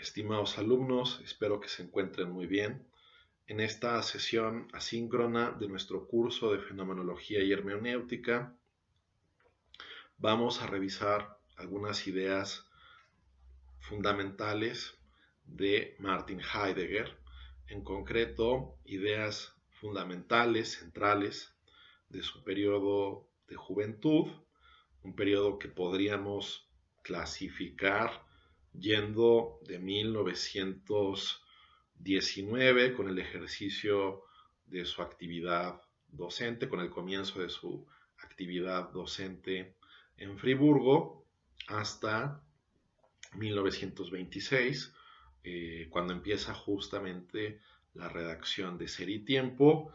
Estimados alumnos, espero que se encuentren muy bien. En esta sesión asíncrona de nuestro curso de Fenomenología y Hermenéutica, vamos a revisar algunas ideas fundamentales de Martin Heidegger, en concreto ideas fundamentales, centrales de su periodo de juventud, un periodo que podríamos clasificar yendo de 1919 con el ejercicio de su actividad docente, con el comienzo de su actividad docente en Friburgo, hasta 1926, cuando empieza justamente la redacción de Ser y Tiempo,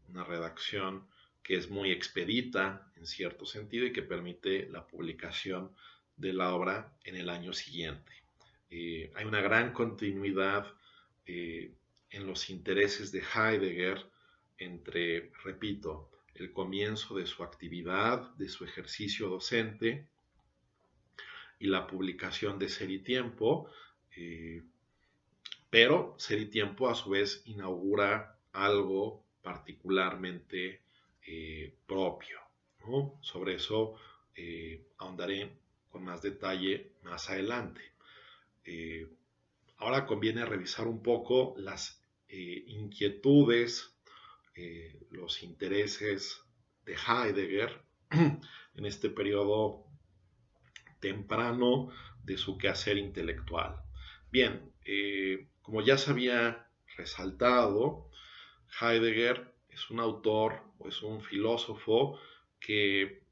una redacción que es muy expedita en cierto sentido y que permite la publicación de la obra en el año siguiente. Hay una gran continuidad en los intereses de Heidegger entre, repito, el comienzo de su actividad, de su ejercicio docente y la publicación de Ser y Tiempo, pero Ser y Tiempo a su vez inaugura algo particularmente propio, ¿no? Sobre eso ahondaré con más detalle más adelante. Ahora conviene revisar un poco las inquietudes, los intereses de Heidegger en este periodo temprano de su quehacer intelectual. Bien, como ya se había resaltado, Heidegger es un autor o es un filósofo que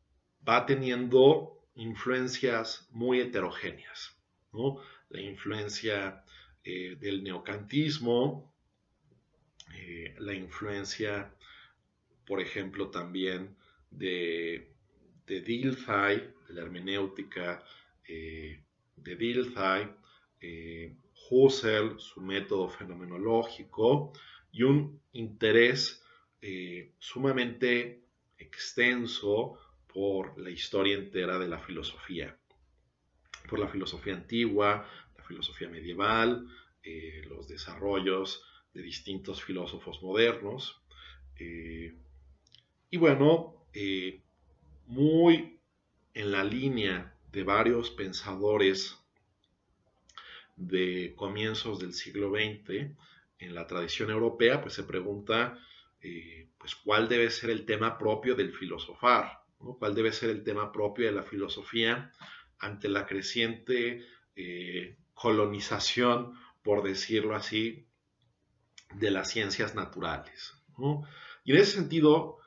va teniendo influencias muy heterogéneas, ¿no? La influencia del neocantismo, la influencia, por ejemplo, también de Dilthey, de la hermenéutica de Dilthey, Husserl, su método fenomenológico y un interés sumamente extenso por la historia entera de la filosofía, por la filosofía antigua, la filosofía medieval, los desarrollos de distintos filósofos modernos. Y bueno, muy en la línea de varios pensadores de comienzos del siglo XX en la tradición europea, pues se pregunta pues cuál debe ser el tema propio del filosofar, ¿no? ¿Cuál debe ser el tema propio de la filosofía ante la creciente colonización, por decirlo así, de las ciencias naturales, ¿no? Y en ese sentido,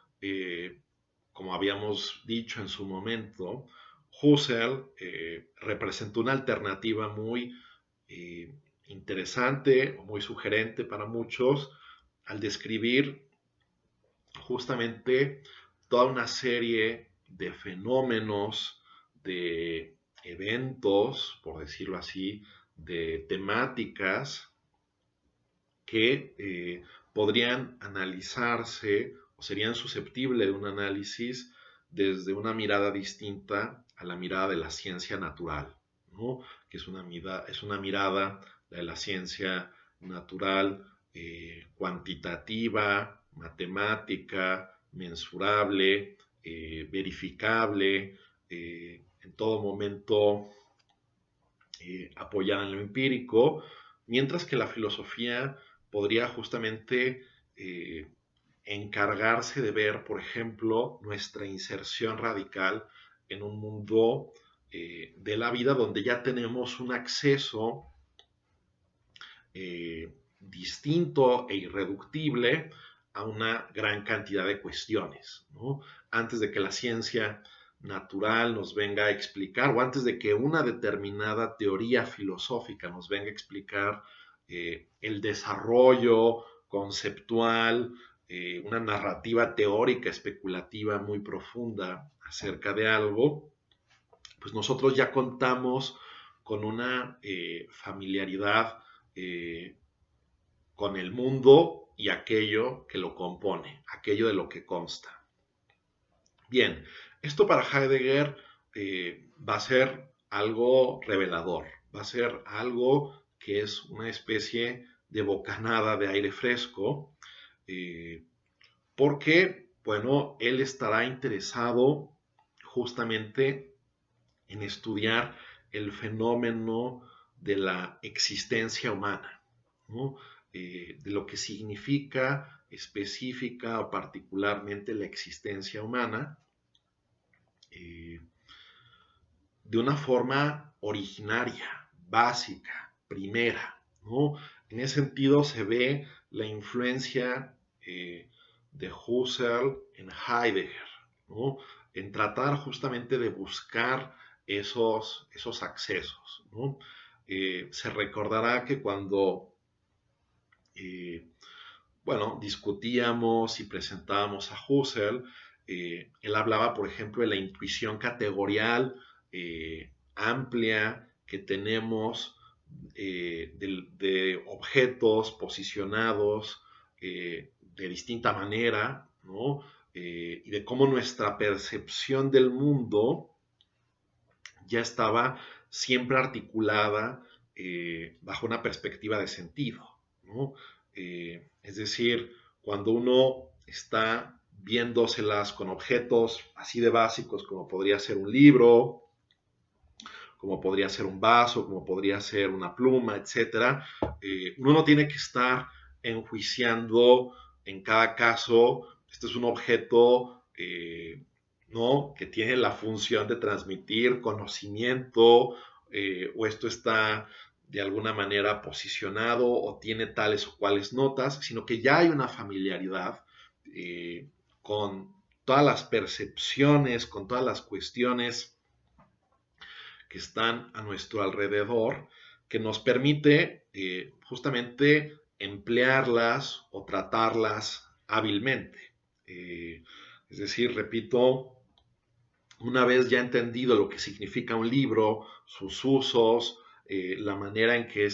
como habíamos dicho en su momento, Husserl representó una alternativa muy interesante o muy sugerente para muchos al describir justamente toda una serie de fenómenos, de eventos, por decirlo así, de temáticas que podrían analizarse o serían susceptibles de un análisis desde una mirada distinta a la mirada de la ciencia natural, ¿no? Que es una mirada de la ciencia natural cuantitativa, matemática, mensurable, verificable, en todo momento apoyada en lo empírico, mientras que la filosofía podría justamente encargarse de ver, por ejemplo, nuestra inserción radical en un mundo de la vida donde ya tenemos un acceso distinto e irreductible a una gran cantidad de cuestiones, ¿no? Antes de que la ciencia natural nos venga a explicar, o antes de que una determinada teoría filosófica nos venga a explicar el desarrollo conceptual, una narrativa teórica especulativa muy profunda acerca de algo, pues nosotros ya contamos con una familiaridad con el mundo y aquello que lo compone, aquello de lo que consta. Bien, esto para Heidegger va a ser algo revelador, va a ser algo que es una especie de bocanada de aire fresco, porque, bueno, él estará interesado justamente en estudiar el fenómeno de la existencia humana, ¿no? De lo que significa específica o particularmente la existencia humana, eh, de una forma originaria, básica, primera, ¿no? En ese sentido se ve la influencia de Husserl en Heidegger, ¿no? En tratar justamente de buscar esos accesos, ¿no? Se recordará que cuando eh, bueno, discutíamos y presentábamos a Husserl, él hablaba, por ejemplo, de la intuición categorial amplia que tenemos de objetos posicionados de distinta manera, ¿no? Y de cómo nuestra percepción del mundo ya estaba siempre articulada bajo una perspectiva de sentido, ¿no? Es decir, cuando uno está viéndoselas con objetos así de básicos como podría ser un libro, como podría ser un vaso, como podría ser una pluma, etcétera, uno no tiene que estar enjuiciando en cada caso, este es un objeto ¿no? Que tiene la función de transmitir conocimiento, o esto está de alguna manera posicionado o tiene tales o cuales notas, sino que ya hay una familiaridad con todas las percepciones, con todas las cuestiones que están a nuestro alrededor, que nos permite justamente emplearlas o tratarlas hábilmente. Es decir, repito, una vez ya entendido lo que significa un libro, sus usos, la manera en que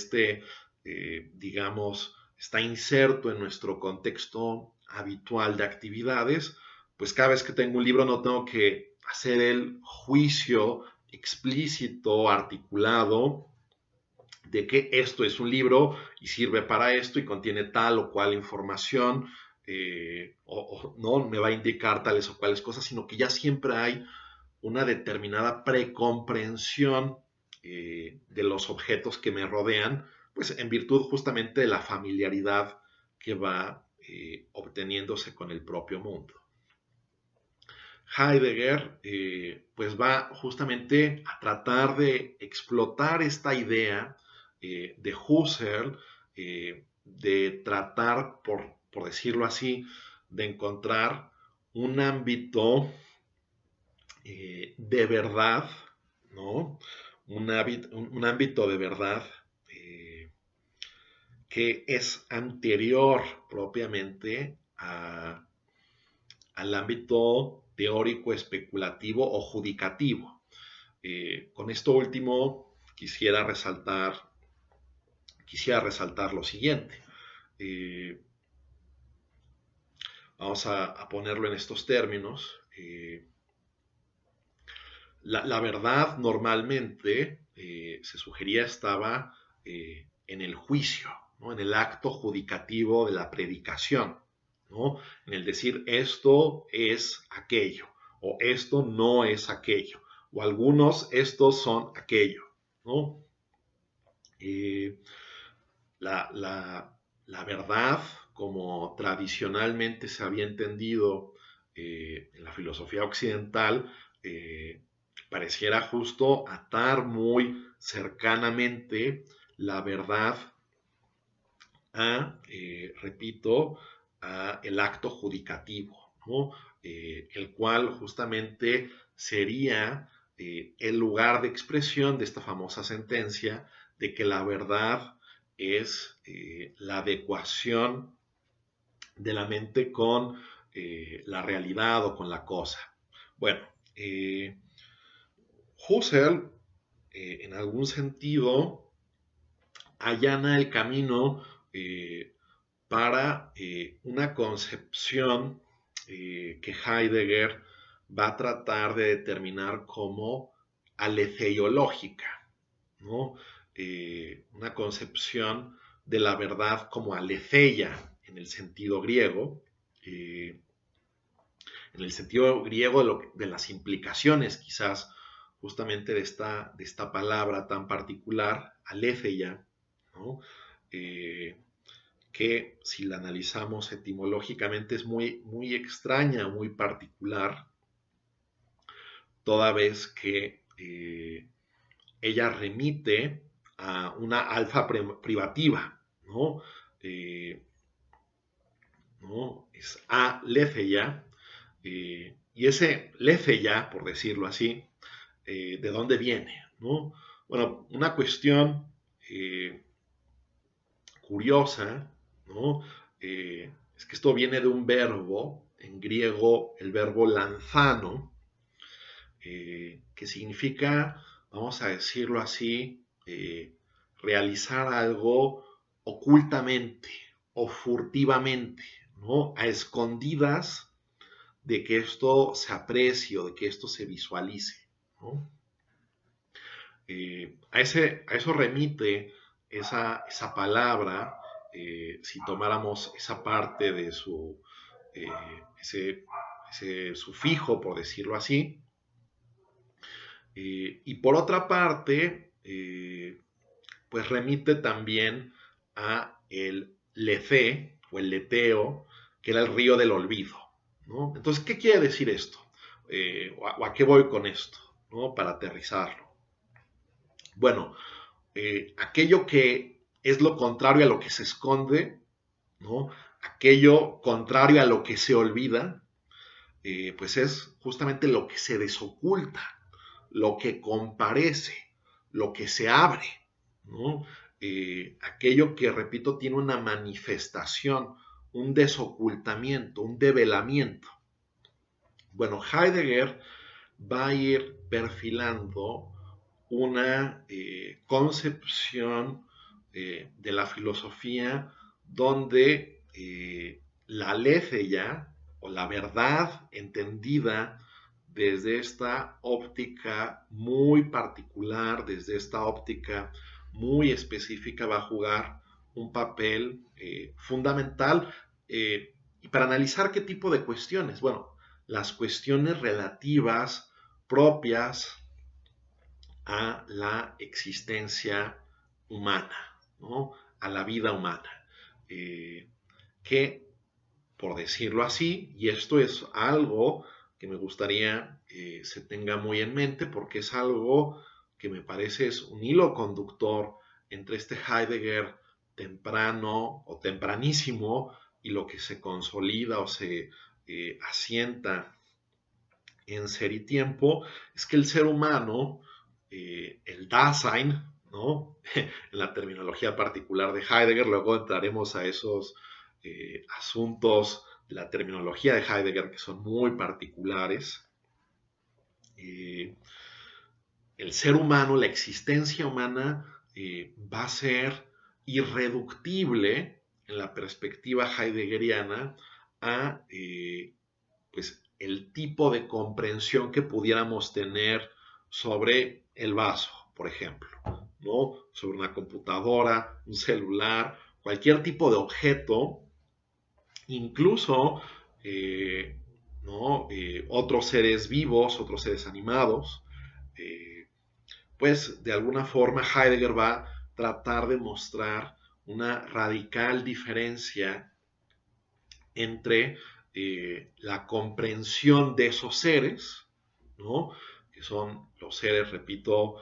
digamos, está inserto en nuestro contexto habitual de actividades, pues cada vez que tengo un libro no tengo que hacer el juicio explícito, articulado, de que esto es un libro y sirve para esto y contiene tal o cual información, o no me va a indicar tales o cuales cosas, sino que ya siempre hay una determinada precomprensión de los objetos que me rodean, pues en virtud justamente de la familiaridad que va obteniéndose con el propio mundo. Heidegger pues va justamente a tratar de explotar esta idea de Husserl, de tratar, por decirlo así, de encontrar un ámbito de verdad, ¿no? Un ámbito de verdad que es anterior propiamente al ámbito teórico, especulativo o judicativo. Con esto último quisiera resaltar lo siguiente. Vamos a ponerlo en estos términos. La verdad normalmente se sugería estaba en el juicio, ¿no? En el acto judicativo de la predicación, ¿no? En el decir esto es aquello o esto no es aquello o algunos estos son aquello, ¿no? Eh, la verdad, como tradicionalmente se había entendido en la filosofía occidental, pareciera justo atar muy cercanamente la verdad repito, a el acto judicativo, ¿no? El cual justamente sería el lugar de expresión de esta famosa sentencia de que la verdad es la adecuación de la mente con la realidad o con la cosa. Bueno, Husserl, en algún sentido, allana el camino para una concepción que Heidegger va a tratar de determinar como aletheiológica, ¿no? una concepción de la verdad como aletheia en el sentido griego, eh, en el sentido griego de las implicaciones quizás justamente de esta palabra tan particular, aletheia, ¿no? Eh, que si la analizamos etimológicamente es muy extraña, muy particular, toda vez que ella remite a una alfa privativa, ¿no? Eh, ¿No? Es a Letheia, y ese Letheia, por decirlo así, ¿de dónde viene? ¿No? Bueno, una cuestión curiosa, ¿no? Es que esto viene de un verbo, en griego el verbo lanzano, que significa, vamos a decirlo así, realizar algo ocultamente o furtivamente, ¿no? A escondidas de que esto se aprecie o de que esto se visualice, ¿no? A eso remite esa palabra, si tomáramos esa parte de eh, ese, ese sufijo, por decirlo así. Y por otra parte, pues remite también a el Lethe o el Leteo, que era el río del olvido, ¿no? Entonces, ¿qué quiere decir esto? O a qué voy con esto, ¿no? Para aterrizarlo. Bueno, aquello que es lo contrario a lo que se esconde, ¿no? Aquello contrario a lo que se olvida, pues es justamente lo que se desoculta, lo que comparece, lo que se abre, ¿no? Aquello que, repito, tiene una manifestación, un desocultamiento, un develamiento. Bueno, Heidegger va a ir perfilando una concepción de la filosofía donde la aletheia o la verdad entendida desde esta óptica muy particular, desde esta óptica muy específica, va a jugar un papel fundamental. Y para analizar qué tipo de cuestiones, bueno, las cuestiones relativas propias a la existencia humana, ¿no? A la vida humana. Que, por decirlo así, y esto es algo que me gustaría se tenga muy en mente porque es algo que me parece es un hilo conductor entre este Heidegger temprano o tempranísimo y lo que se consolida o se asienta en Ser y Tiempo, es que el ser humano, el Dasein, ¿no? En la terminología particular de Heidegger, luego entraremos a esos asuntos de la terminología de Heidegger que son muy particulares. El ser humano, la existencia humana, va a ser irreductible en la perspectiva heideggeriana a pues el tipo de comprensión que pudiéramos tener sobre el vaso, por ejemplo, ¿no? Sobre una computadora, un celular, cualquier tipo de objeto, incluso ¿no? Otros seres vivos, otros seres animados, eh, pues de alguna forma Heidegger va a tratar de mostrar una radical diferencia entre la comprensión de esos seres, ¿no? Que son los seres, repito,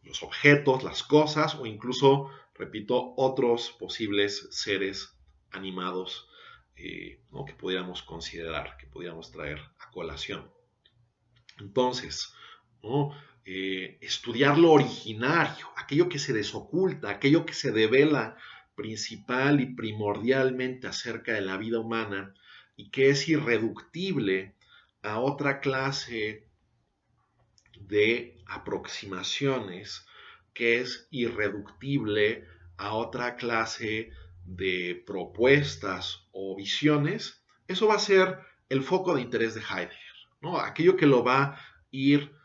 los objetos, las cosas o incluso, repito, otros posibles seres animados ¿no? Que pudiéramos considerar, que pudiéramos traer a colación. Entonces, ¿no? Estudiar lo originario, aquello que se desoculta, aquello que se devela principal y primordialmente acerca de la vida humana y que es irreductible a otra clase de aproximaciones, que es irreductible a otra clase de propuestas o visiones, eso va a ser el foco de interés de Heidegger, ¿no? Aquello que lo va a ir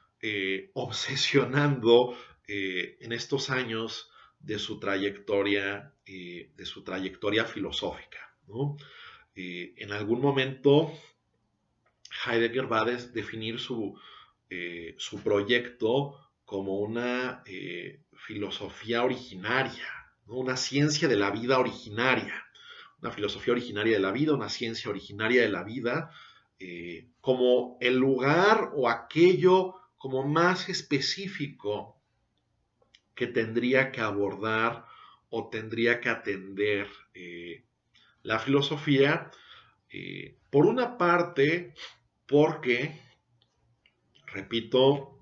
obsesionando en estos años de su trayectoria filosófica, ¿no? En algún momento Heidegger va a definir su proyecto como una filosofía originaria, ¿no? Una ciencia de la vida originaria, una filosofía originaria de la vida, una ciencia originaria de la vida, como el lugar o aquello como más específico que tendría que abordar o tendría que atender la filosofía, por una parte, porque, repito,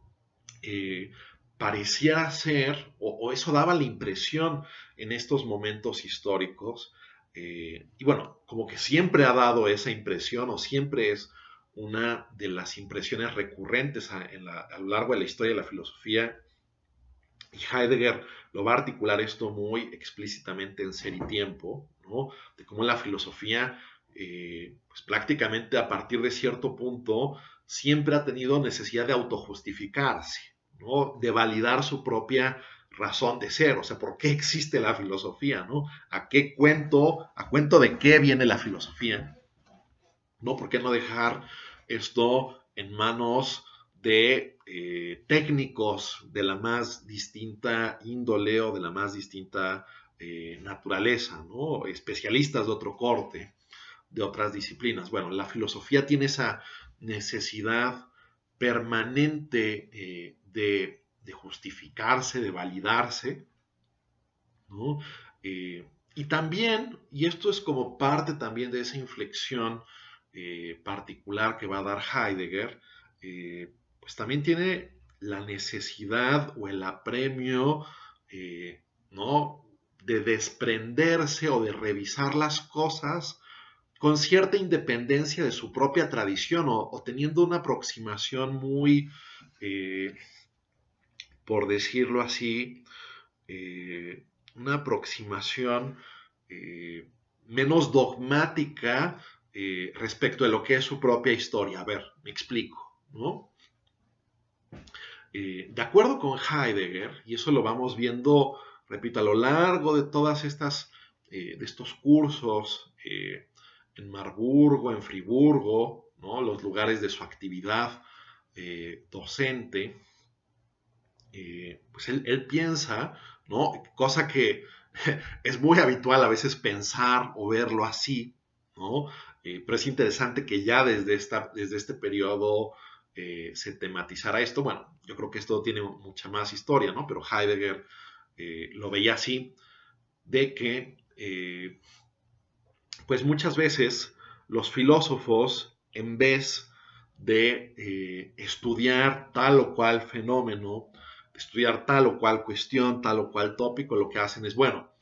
eh, pareciera ser, o eso daba la impresión en estos momentos históricos, y bueno, como que siempre ha dado esa impresión, o siempre es una de las impresiones recurrentes a lo largo de la historia de la filosofía, y Heidegger lo va a articular esto muy explícitamente en Ser y Tiempo, ¿no? De cómo la filosofía, pues prácticamente a partir de cierto punto, siempre ha tenido necesidad de autojustificarse, ¿no? De validar su propia razón de ser, o sea, ¿por qué existe la filosofía, ¿no? A cuento de qué viene la filosofía? ¿No? ¿Por qué no dejar esto en manos de técnicos de la más distinta índole o de la más distinta naturaleza, ¿no? Especialistas de otro corte, de otras disciplinas? Bueno, la filosofía tiene esa necesidad permanente de justificarse, de validarse, ¿no? Y también, y esto es como parte también de esa inflexión particular que va a dar Heidegger, pues también tiene la necesidad o el apremio, ¿no? De desprenderse o de revisar las cosas con cierta independencia de su propia tradición o teniendo una aproximación muy, eh, por decirlo así, eh, una aproximación menos dogmática respecto de lo que es su propia historia. A ver, me explico, ¿no? De acuerdo con Heidegger, y eso lo vamos viendo, repito, a lo largo de todas estas, de estos cursos en Marburgo, en Friburgo, ¿no? Los lugares de su actividad docente, pues él piensa, ¿no? Cosa que es muy habitual a veces pensar o verlo así, ¿no? Pero es interesante que ya desde este periodo se tematizara esto. Bueno, yo creo que esto tiene mucha más historia, ¿no? Pero Heidegger lo veía así, de que pues muchas veces los filósofos, en vez de estudiar tal o cual fenómeno, estudiar tal o cual cuestión, tal o cual tópico, lo que hacen es, bueno,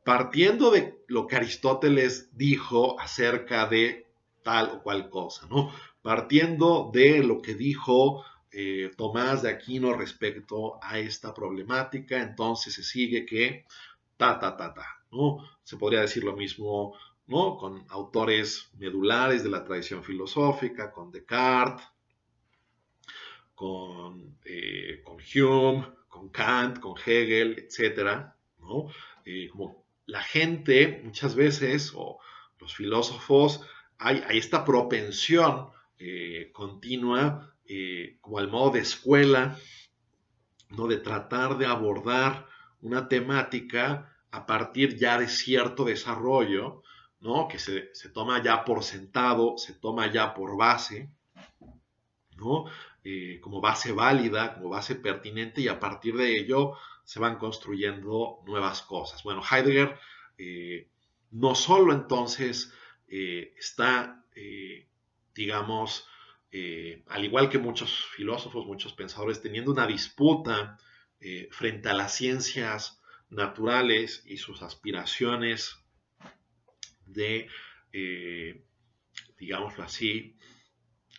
partiendo de lo que Aristóteles dijo acerca de tal o cual cosa, ¿no? Partiendo de lo que dijo Tomás de Aquino respecto a esta problemática, entonces se sigue que ¿no? Se podría decir lo mismo, ¿no? Con autores medulares de la tradición filosófica, con Descartes, con Hume, con Kant, con Hegel, etcétera, ¿no? Como la gente muchas veces, o los filósofos, hay esta propensión continua, como al modo de escuela, ¿no? De tratar de abordar una temática a partir ya de cierto desarrollo, ¿no? Que se toma ya por sentado, se toma ya por base, ¿no? Como base válida, como base pertinente, y a partir de ello se van construyendo nuevas cosas. Bueno, Heidegger no solo entonces está, digamos, al igual que muchos filósofos, muchos pensadores, teniendo una disputa frente a las ciencias naturales y sus aspiraciones de, eh, digámoslo así,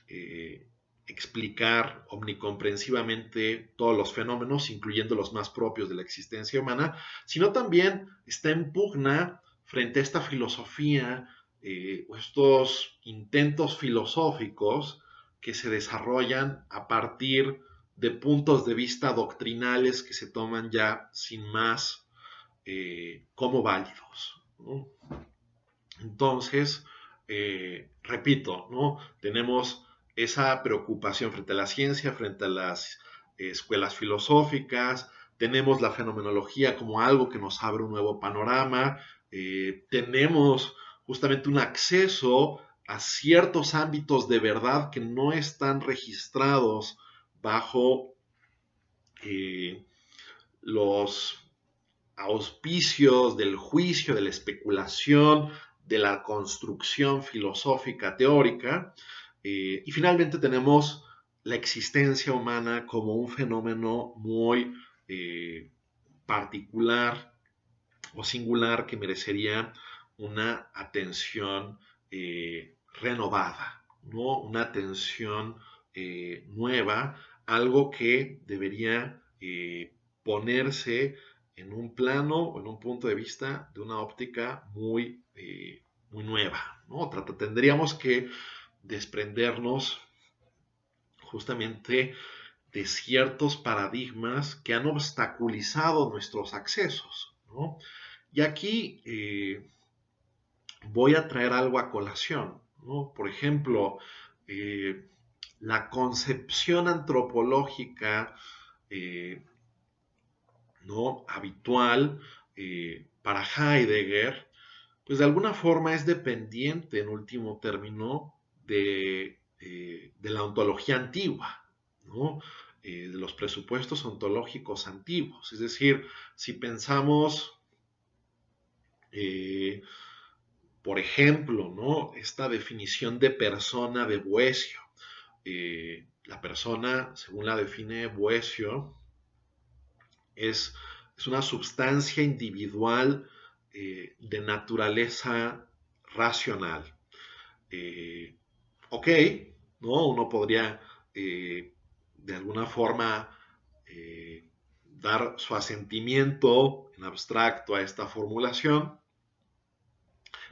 eh, explicar omnicomprensivamente todos los fenómenos, incluyendo los más propios de la existencia humana, sino también está en pugna frente a esta filosofía o estos intentos filosóficos que se desarrollan a partir de puntos de vista doctrinales que se toman ya sin más como válidos, ¿no? Entonces, repito, ¿no? Tenemos esa preocupación frente a la ciencia, frente a las escuelas filosóficas, tenemos la fenomenología como algo que nos abre un nuevo panorama, tenemos justamente un acceso a ciertos ámbitos de verdad que no están registrados bajo los auspicios del juicio, de la especulación, de la construcción filosófica teórica. Y finalmente tenemos la existencia humana como un fenómeno muy particular o singular que merecería una atención renovada, ¿no? Una atención nueva, algo que debería ponerse en un plano o en un punto de vista de una óptica muy nueva, ¿no? Tendríamos que desprendernos justamente de ciertos paradigmas que han obstaculizado nuestros accesos, ¿no? Y aquí voy a traer algo a colación, ¿no? Por ejemplo, eh, la concepción antropológica ¿no? habitual para Heidegger, pues de alguna forma es dependiente en último término de la ontología antigua, ¿no? De los presupuestos ontológicos antiguos. Es decir, si pensamos, eh, por ejemplo, ¿no? esta definición de persona de Boecio. La persona, según la define Boecio, es, es una sustancia individual de naturaleza racional. Eh, ok, ¿no? Uno podría de alguna forma dar su asentimiento en abstracto a esta formulación,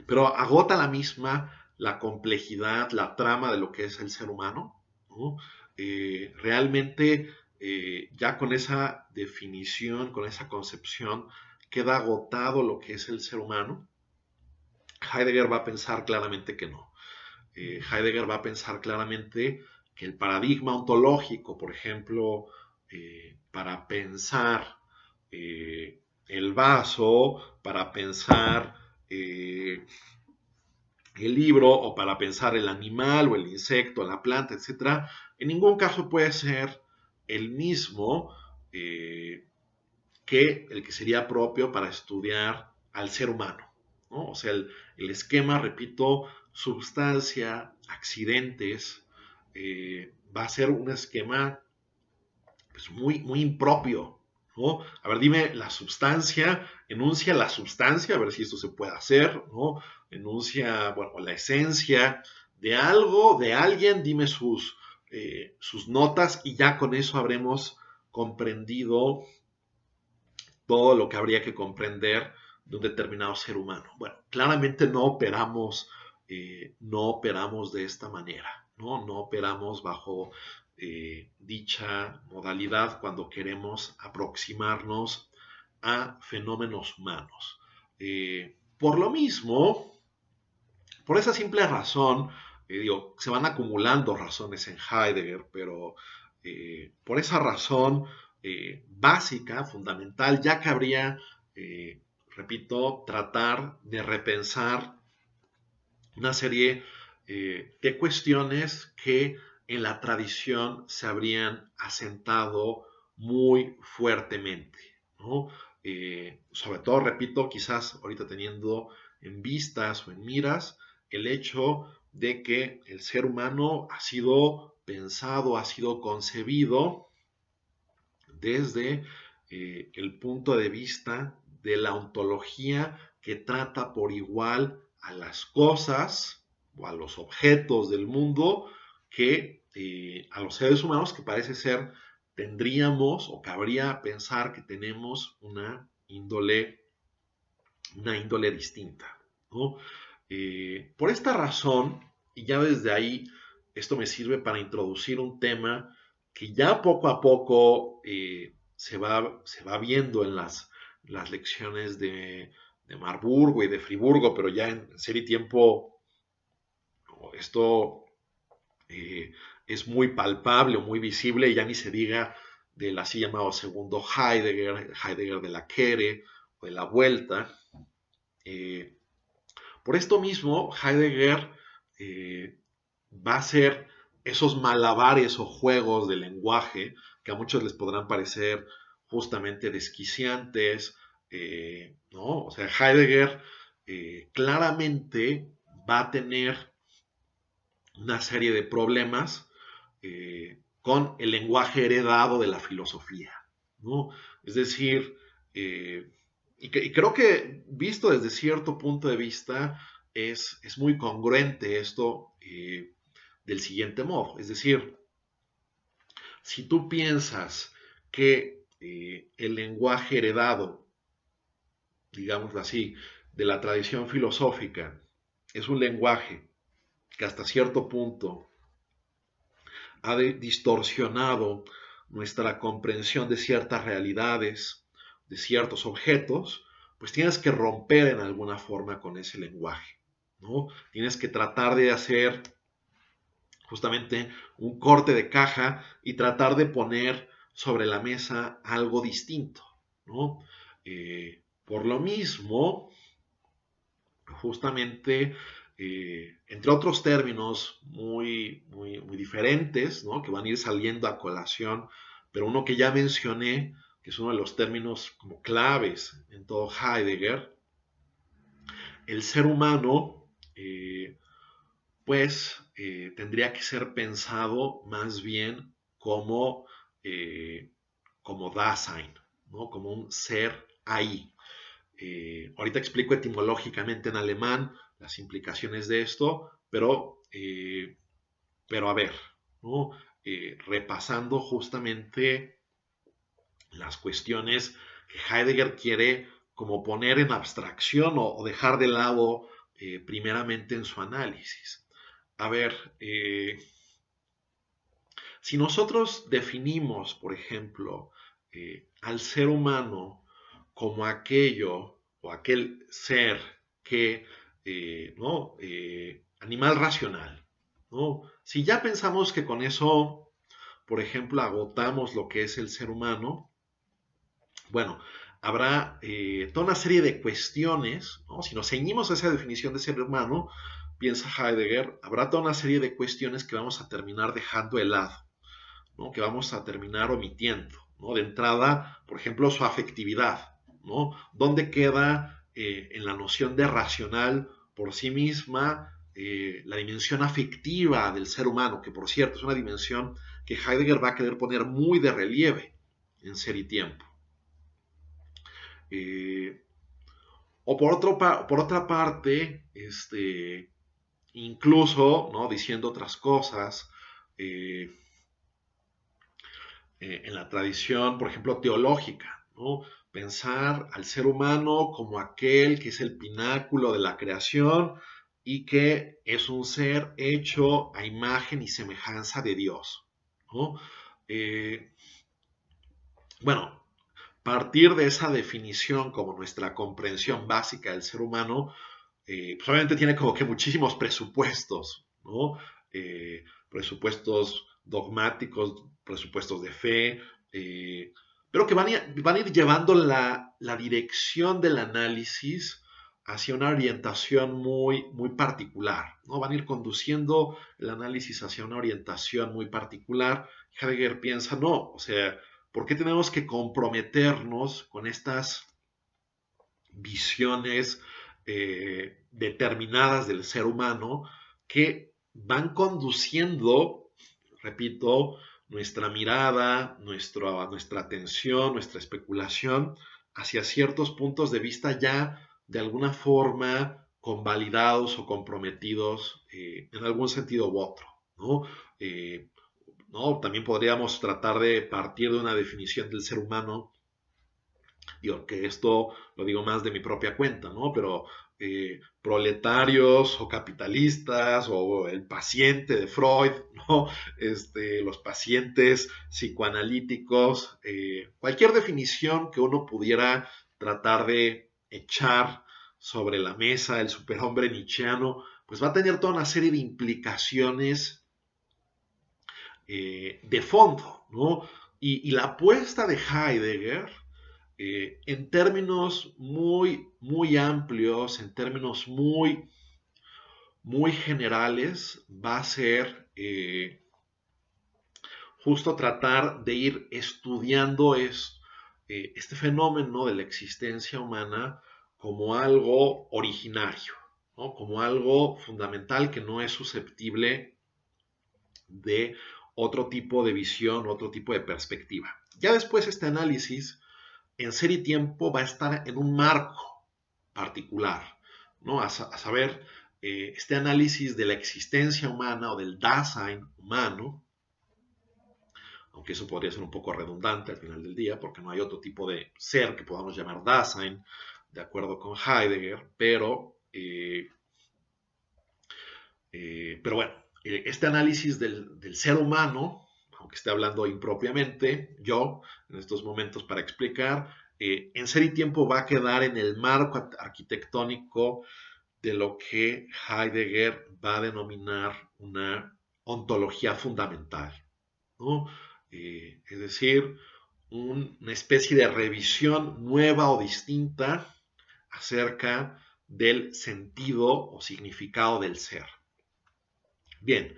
pero agota la misma la complejidad, la trama de lo que es el ser humano, ¿no? Realmente ya con esa definición, con esa concepción, queda agotado lo que es el ser humano. Heidegger va a pensar claramente que no. Heidegger va a pensar claramente que el paradigma ontológico, por ejemplo, para pensar el vaso, para pensar el libro o para pensar el animal o el insecto, la planta, etcétera, en ningún caso puede ser el mismo que el que sería propio para estudiar al ser humano, ¿no? O sea, el esquema, repito, sustancia, accidentes, va a ser un esquema pues, muy impropio, ¿no? A ver, dime la sustancia, enuncia la sustancia, a ver si esto se puede hacer, ¿no? Enuncia, bueno, la esencia de algo, de alguien, dime sus notas y ya con eso habremos comprendido todo lo que habría que comprender de un determinado ser humano. Bueno, claramente no operamos de esta manera, ¿no? No operamos bajo dicha modalidad cuando queremos aproximarnos a fenómenos humanos. Por lo mismo, por esa simple razón, digo, se van acumulando razones en Heidegger, pero por esa razón básica, fundamental, ya cabría, repito, tratar de repensar una serie de cuestiones que en la tradición se habrían asentado muy fuertemente, ¿no? Sobre todo, repito, quizás ahorita teniendo en vistas o en miras el hecho de que el ser humano ha sido pensado, ha sido concebido desde el punto de vista de la ontología que trata por igual a las cosas o a los objetos del mundo que a los seres humanos que parece ser tendríamos o cabría pensar que tenemos una índole distinta, ¿no? Por esta razón, y ya desde ahí, esto me sirve para introducir un tema que ya poco a poco se va viendo en las lecciones de Marburgo y de Friburgo, pero ya en Ser y Tiempo esto es muy palpable o muy visible, y ya ni se diga del así llamado segundo Heidegger, Heidegger de la Quere o de la Vuelta. Eh, por esto mismo, Heidegger va a hacer esos malabares o juegos de lenguaje que a muchos les podrán parecer justamente desquiciantes, ¿no? O sea, Heidegger claramente va a tener una serie de problemas con el lenguaje heredado de la filosofía, ¿no? Es decir, y creo que visto desde cierto punto de vista es muy congruente esto del siguiente modo. Es decir, si tú piensas que el lenguaje heredado, digámoslo así, de la tradición filosófica es un lenguaje que hasta cierto punto ha distorsionado nuestra comprensión de ciertas realidades, de ciertos objetos, pues tienes que romper en alguna forma con ese lenguaje, ¿no? Tienes que tratar de hacer justamente un corte de caja y tratar de poner sobre la mesa algo distinto, ¿no? Por lo mismo, justamente, entre otros términos muy diferentes, ¿no? Que van a ir saliendo a colación, pero uno que ya mencioné, que es uno de los términos como claves en todo Heidegger, el ser humano, tendría que ser pensado más bien como, eh, como Dasein, ¿no? Como un ser ahí. Ahorita explico etimológicamente en alemán las implicaciones de esto, pero a ver, ¿no? Repasando justamente las cuestiones que Heidegger quiere como poner en abstracción o dejar de lado primeramente en su análisis. A ver, si nosotros definimos, por ejemplo, al ser humano como aquello o aquel ser que, ¿no? Animal racional, ¿no? Si ya pensamos que con eso, por ejemplo, agotamos lo que es el ser humano, bueno, habrá toda una serie de cuestiones, ¿no? Si nos ceñimos a esa definición de ser humano, piensa Heidegger, habrá toda una serie de cuestiones que vamos a terminar dejando de lado, ¿no? Que vamos a terminar omitiendo, ¿no? De entrada, por ejemplo, su afectividad, ¿no? ¿Dónde queda en la noción de racional por sí misma la dimensión afectiva del ser humano? Que por cierto es una dimensión que Heidegger va a querer poner muy de relieve en Ser y Tiempo. Eh, por otra parte, incluso, ¿no? Diciendo otras cosas, eh, en la tradición, por ejemplo, teológica, ¿no? Pensar al ser humano como aquel que es el pináculo de la creación y que es un ser hecho a imagen y semejanza de Dios, ¿no? Eh, bueno, partir de esa definición como nuestra comprensión básica del ser humano, pues obviamente tiene como que muchísimos presupuestos, ¿no? Presupuestos dogmáticos, presupuestos de fe, pero que van a ir llevando la dirección del análisis hacia una orientación muy particular, ¿no? Van a ir conduciendo el análisis hacia una orientación muy particular. Heidegger piensa, no, o sea, ¿por qué tenemos que comprometernos con estas visiones determinadas del ser humano que van conduciendo, repito, nuestra mirada, nuestra atención, nuestra especulación hacia ciertos puntos de vista ya de alguna forma convalidados o comprometidos en algún sentido u otro, ¿no? ¿No? También podríamos tratar de partir de una definición del ser humano Digo que esto lo digo más de mi propia cuenta, ¿no? Pero proletarios o capitalistas o el paciente de Freud, ¿no? Los pacientes psicoanalíticos, cualquier definición que uno pudiera tratar de echar sobre la mesa, el superhombre nietzscheano, pues va a tener toda una serie de implicaciones de fondo, ¿no? Y la apuesta de Heidegger, en términos muy amplios, en términos muy generales, va a ser justo tratar de ir estudiando este fenómeno de la existencia humana como algo originario, ¿no? Como algo fundamental que no es susceptible de otro tipo de visión, otro tipo de perspectiva. Ya después este análisis en Ser y Tiempo va a estar en un marco particular, ¿no? A saber, este análisis de la existencia humana o del Dasein humano, aunque eso podría ser un poco redundante al final del día, porque no hay otro tipo de ser que podamos llamar Dasein, de acuerdo con Heidegger, pero bueno, este análisis del ser humano, aunque esté hablando impropiamente, yo en estos momentos para explicar, en Ser y Tiempo va a quedar en el marco arquitectónico de lo que Heidegger va a denominar una ontología fundamental, ¿no? Es decir, una especie de revisión nueva o distinta acerca del sentido o significado del ser. Bien,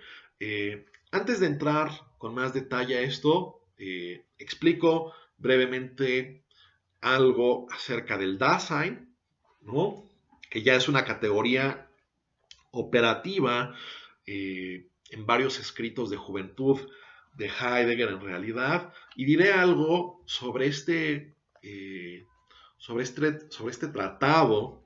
antes de entrar con más detalle a esto, explico brevemente algo acerca del Dasein, ¿no? Que ya es una categoría operativa en varios escritos de juventud de Heidegger en realidad, y diré algo sobre este tratado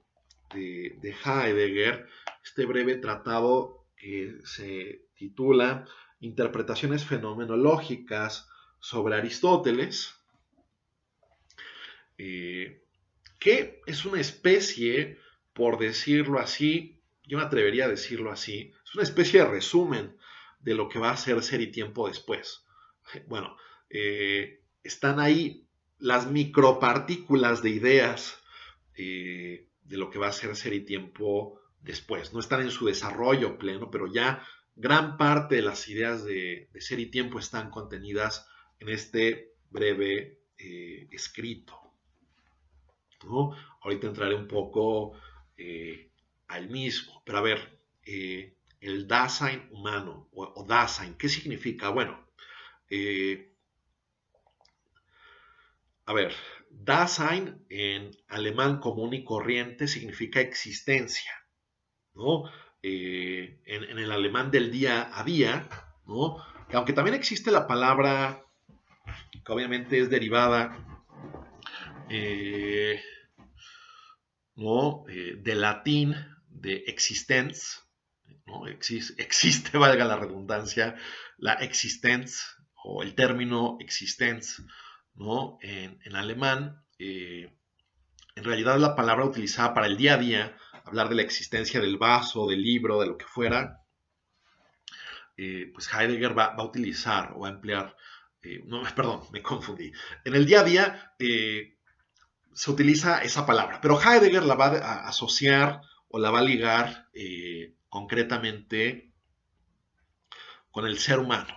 de Heidegger, este breve tratado que se titula Interpretaciones fenomenológicas sobre Aristóteles, que es una especie, por decirlo así, yo me atrevería a decirlo así, es una especie de resumen de lo que va a ser Ser y Tiempo después. Bueno, están ahí las micropartículas de ideas de lo que va a ser y Tiempo después. No están en su desarrollo pleno, pero ya gran parte de las ideas de Ser y Tiempo están contenidas en este breve escrito, ¿no? Ahorita entraré un poco al mismo, pero a ver, el Dasein humano o Dasein, ¿qué significa? Bueno, eh, a ver, Dasein en alemán común y corriente significa existencia, ¿no? En el alemán del día a día, ¿no? Que aunque también existe la palabra que obviamente es derivada, eh, ¿no? Del latín de existence, ¿no? Existe, valga la redundancia, la existence o el término existence, ¿no? En alemán, en realidad la palabra utilizada para el día a día, hablar de la existencia del vaso, del libro, de lo que fuera, pues Heidegger va a utilizar o va a emplear, no, perdón, me confundí. En el día a día se utiliza esa palabra, pero Heidegger la va a asociar o la va a ligar concretamente con el ser humano,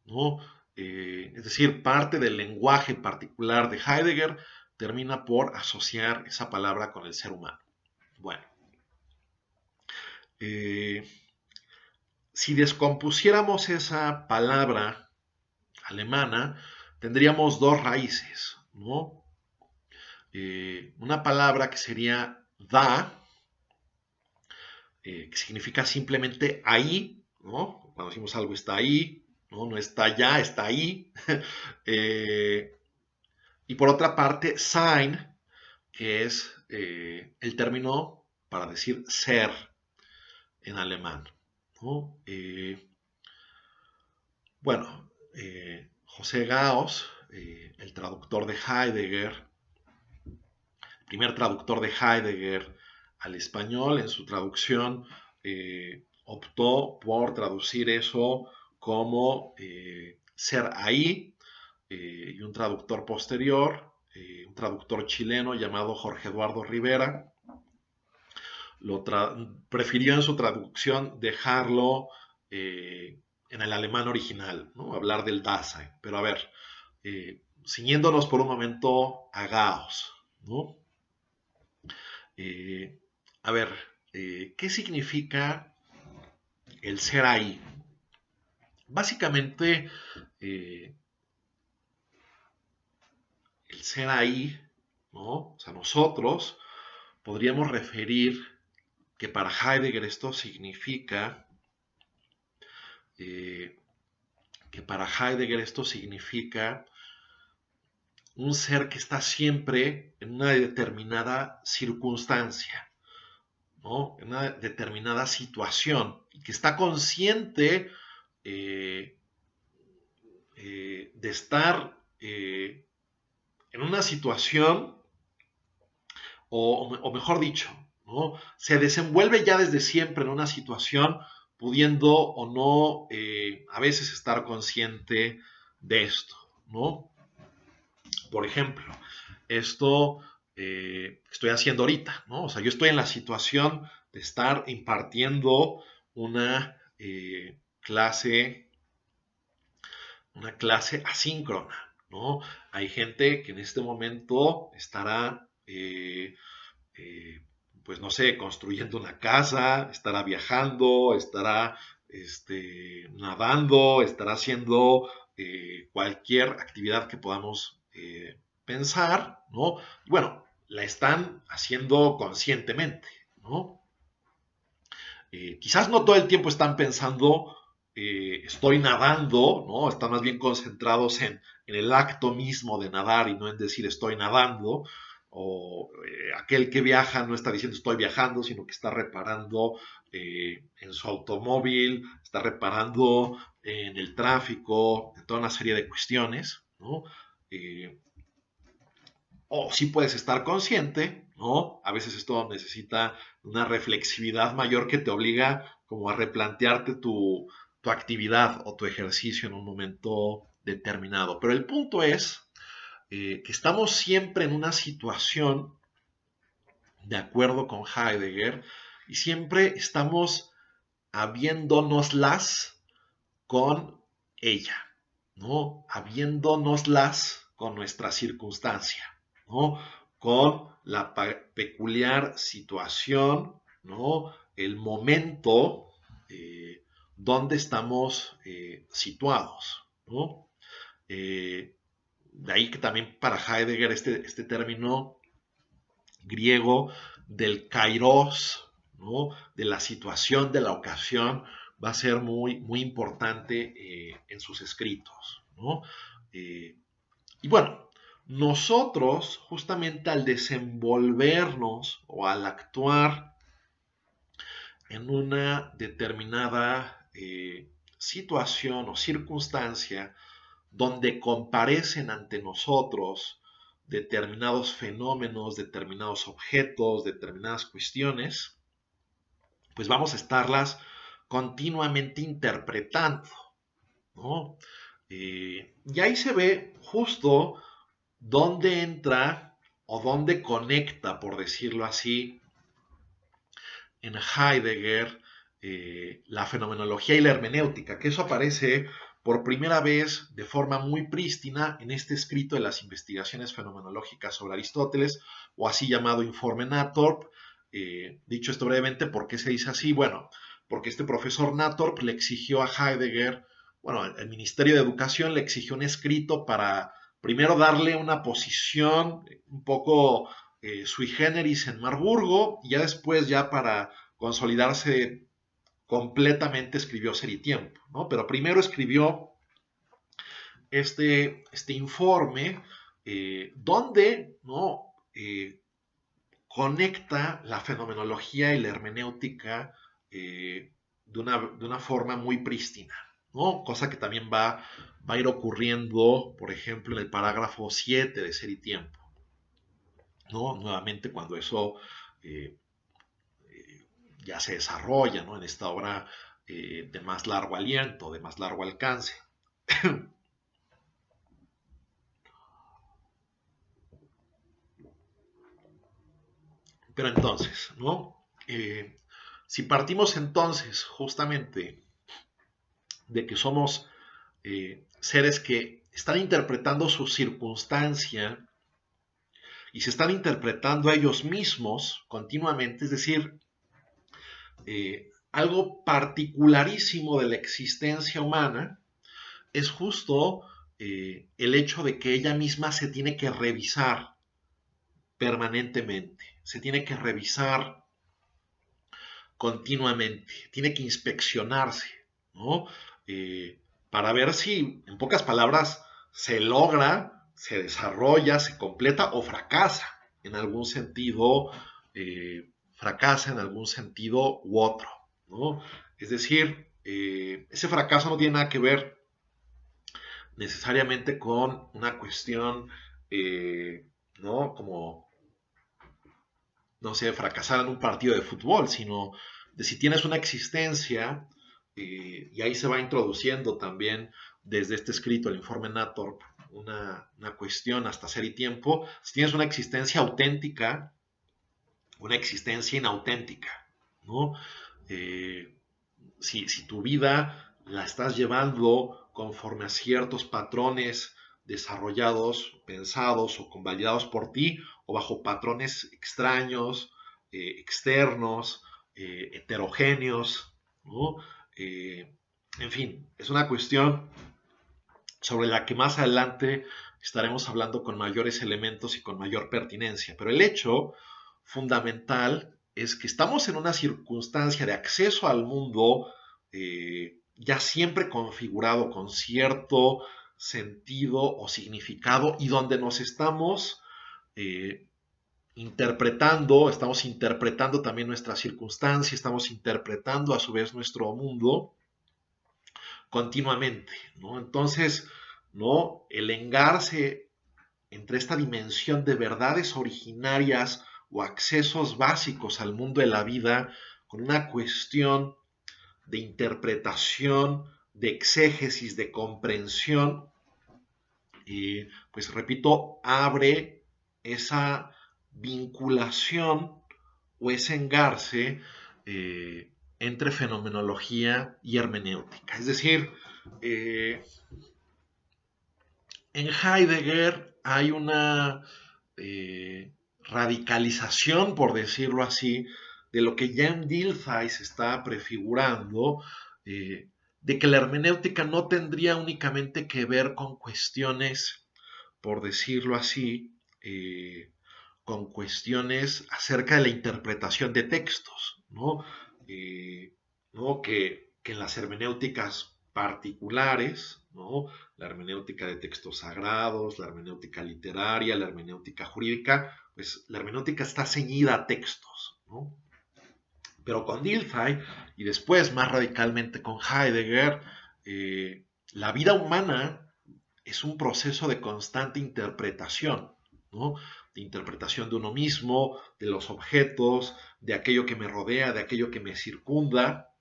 ¿no? Es decir, parte del lenguaje particular de Heidegger termina por asociar esa palabra con el ser humano. Bueno, eh, si descompusiéramos esa palabra alemana, tendríamos dos raíces, ¿no? Una palabra que sería da, que significa simplemente ahí, ¿no? Cuando decimos algo está ahí, ¿no? No está allá, está ahí. eh, y por otra parte, sein, que es el término para decir ser en alemán, ¿no? Bueno, José Gauss, el traductor de Heidegger, primer traductor de Heidegger al español, en su traducción optó por traducir eso como ser ahí, y un traductor posterior, un traductor chileno llamado Jorge Eduardo Rivera, prefirió en su traducción dejarlo en el alemán original, ¿no? Hablar del Dasein. Pero a ver, ciñéndonos por un momento a Gauss, ¿no? Eh, a ver, ¿qué significa el ser ahí? Básicamente, eh, el ser ahí, ¿no? O sea, nosotros podríamos referir que para Heidegger esto significa eh, un ser que está siempre en una determinada circunstancia, ¿no? En una determinada situación, y que está consciente eh, de estar en una situación, o mejor dicho, ¿no? Se desenvuelve ya desde siempre en una situación, pudiendo o no a veces estar consciente de esto, ¿no? Por ejemplo, esto estoy haciendo ahorita, ¿no? O sea, yo estoy en la situación de estar impartiendo una clase asíncrona, ¿no? Hay gente que en este momento estará, pues no sé, construyendo una casa, estará viajando, estará nadando, estará haciendo cualquier actividad que podamos pensar, ¿no? Y bueno, la están haciendo conscientemente, ¿no? Quizás no todo el tiempo están pensando, estoy nadando, ¿no? Están más bien concentrados en el acto mismo de nadar y no en decir estoy nadando. O aquel que viaja no está diciendo estoy viajando, sino que está reparando en su automóvil, está reparando en el tráfico, en toda una serie de cuestiones, ¿no? Eh, o sí puedes estar consciente, ¿no? A veces esto necesita una reflexividad mayor que te obliga como a replantearte tu actividad o tu ejercicio en un momento determinado. Pero el punto es que estamos siempre en una situación, de acuerdo con Heidegger, y siempre estamos habiéndonoslas con ella, ¿no? Habiéndonoslas con nuestra circunstancia, ¿no? Con la peculiar situación, ¿no? El momento donde estamos situados, ¿no? De ahí que también para Heidegger este término griego del kairos, ¿no? De la situación, de la ocasión, va a ser muy, muy importante en sus escritos, ¿no? Eh, y bueno, nosotros justamente al desenvolvernos o al actuar en una determinada situación o circunstancia donde comparecen ante nosotros determinados fenómenos, determinados objetos, determinadas cuestiones, pues vamos a estarlas continuamente interpretando, ¿no? Y ahí se ve justo dónde entra o dónde conecta, por decirlo así, en Heidegger la fenomenología y la hermenéutica, que eso aparece por primera vez de forma muy prístina en este escrito de las investigaciones fenomenológicas sobre Aristóteles, o así llamado Informe Nathorp. Dicho esto brevemente, ¿por qué se dice así? Bueno, porque este profesor Nathorp le exigió a Heidegger, bueno, el Ministerio de Educación le exigió un escrito para primero darle una posición un poco sui generis en Marburgo, y ya después, ya para consolidarse completamente, escribió Ser y Tiempo, ¿no? Pero primero escribió este informe donde, ¿no? Conecta la fenomenología y la hermenéutica de una forma muy prístina, ¿no? Cosa que también va a ir ocurriendo, por ejemplo, en el parágrafo 7 de Ser y Tiempo. ¿no? Nuevamente cuando eso eh, ya se desarrolla, ¿no? En esta obra de más largo aliento, de más largo alcance. Pero entonces, ¿no? Si partimos entonces justamente de que somos seres que están interpretando su circunstancia y se están interpretando a ellos mismos continuamente, es decir, algo particularísimo de la existencia humana es justo el hecho de que ella misma se tiene que revisar permanentemente, se tiene que revisar continuamente, tiene que inspeccionarse, ¿no? Para ver si, en pocas palabras, se logra, se desarrolla, se completa o fracasa en algún sentido, fracasa en algún sentido u otro, ¿no? Es decir, ese fracaso no tiene nada que ver necesariamente con una cuestión, ¿no? Como, no sé, fracasar en un partido de fútbol, sino de si tienes una existencia, y ahí se va introduciendo también desde este escrito, el informe Nator, una cuestión hasta ser y tiempo, si tienes una existencia auténtica, una existencia inauténtica, ¿no? Eh, si tu vida la estás llevando conforme a ciertos patrones desarrollados, pensados o convalidados por ti, o bajo patrones extraños, externos, heterogéneos, ¿no? Eh, en fin, es una cuestión sobre la que más adelante estaremos hablando con mayores elementos y con mayor pertinencia. Pero el hecho fundamental es que estamos en una circunstancia de acceso al mundo ya siempre configurado con cierto sentido o significado y donde nos estamos eh, estamos interpretando también nuestra circunstancia, estamos interpretando a su vez nuestro mundo continuamente, ¿no? Entonces, ¿no? El engarce entre esta dimensión de verdades originarias o accesos básicos al mundo de la vida con una cuestión de interpretación, de exégesis, de comprensión, y pues repito, abre esa vinculación o ese engarce entre fenomenología y hermenéutica. Es decir, eh, en Heidegger hay una radicalización, por decirlo así, de lo que ya en Dilthey se está prefigurando, de que la hermenéutica no tendría únicamente que ver con cuestiones, por decirlo así, con cuestiones acerca de la interpretación de textos, ¿no? ¿No? Que en las hermenéuticas particulares, ¿no? La hermenéutica de textos sagrados, la hermenéutica literaria, la hermenéutica jurídica, pues la hermenéutica está ceñida a textos, ¿no? Pero con Dilthey y después más radicalmente con Heidegger, la vida humana es un proceso de constante interpretación, ¿no? De interpretación de uno mismo, de los objetos, de aquello que me rodea, de aquello que me circunda,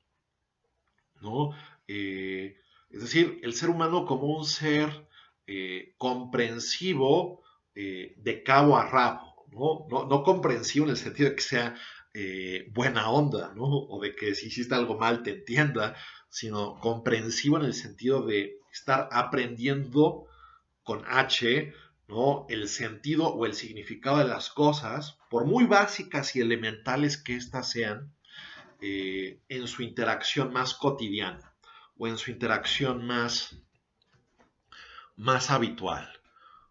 ¿no? Es decir, el ser humano como un ser comprensivo de cabo a rabo, ¿no? No comprensivo en el sentido de que sea buena onda, ¿no? O de que si hiciste algo mal te entienda, sino comprensivo en el sentido de estar aprendiendo con H, ¿no? El sentido o el significado de las cosas, por muy básicas y elementales que éstas sean, en su interacción más cotidiana o en su interacción más habitual.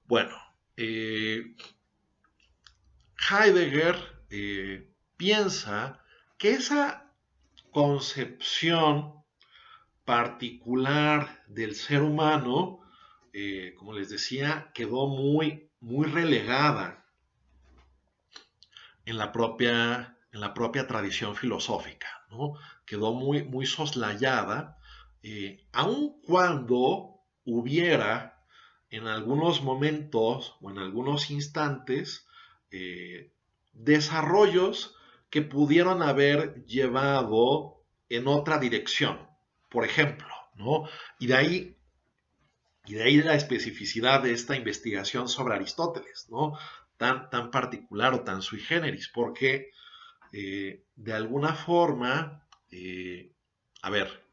Bueno, Heidegger piensa que esa concepción particular del ser humano, como les decía, quedó muy relegada en la propia tradición filosófica, ¿no? Quedó muy soslayada, aun cuando hubiera en algunos momentos o en algunos instantes desarrollos que pudieron haber llevado en otra dirección, por ejemplo, ¿no? Y de ahí, y de ahí la especificidad de esta investigación sobre Aristóteles, ¿no? Tan particular o tan sui generis, porque de alguna forma, a ver,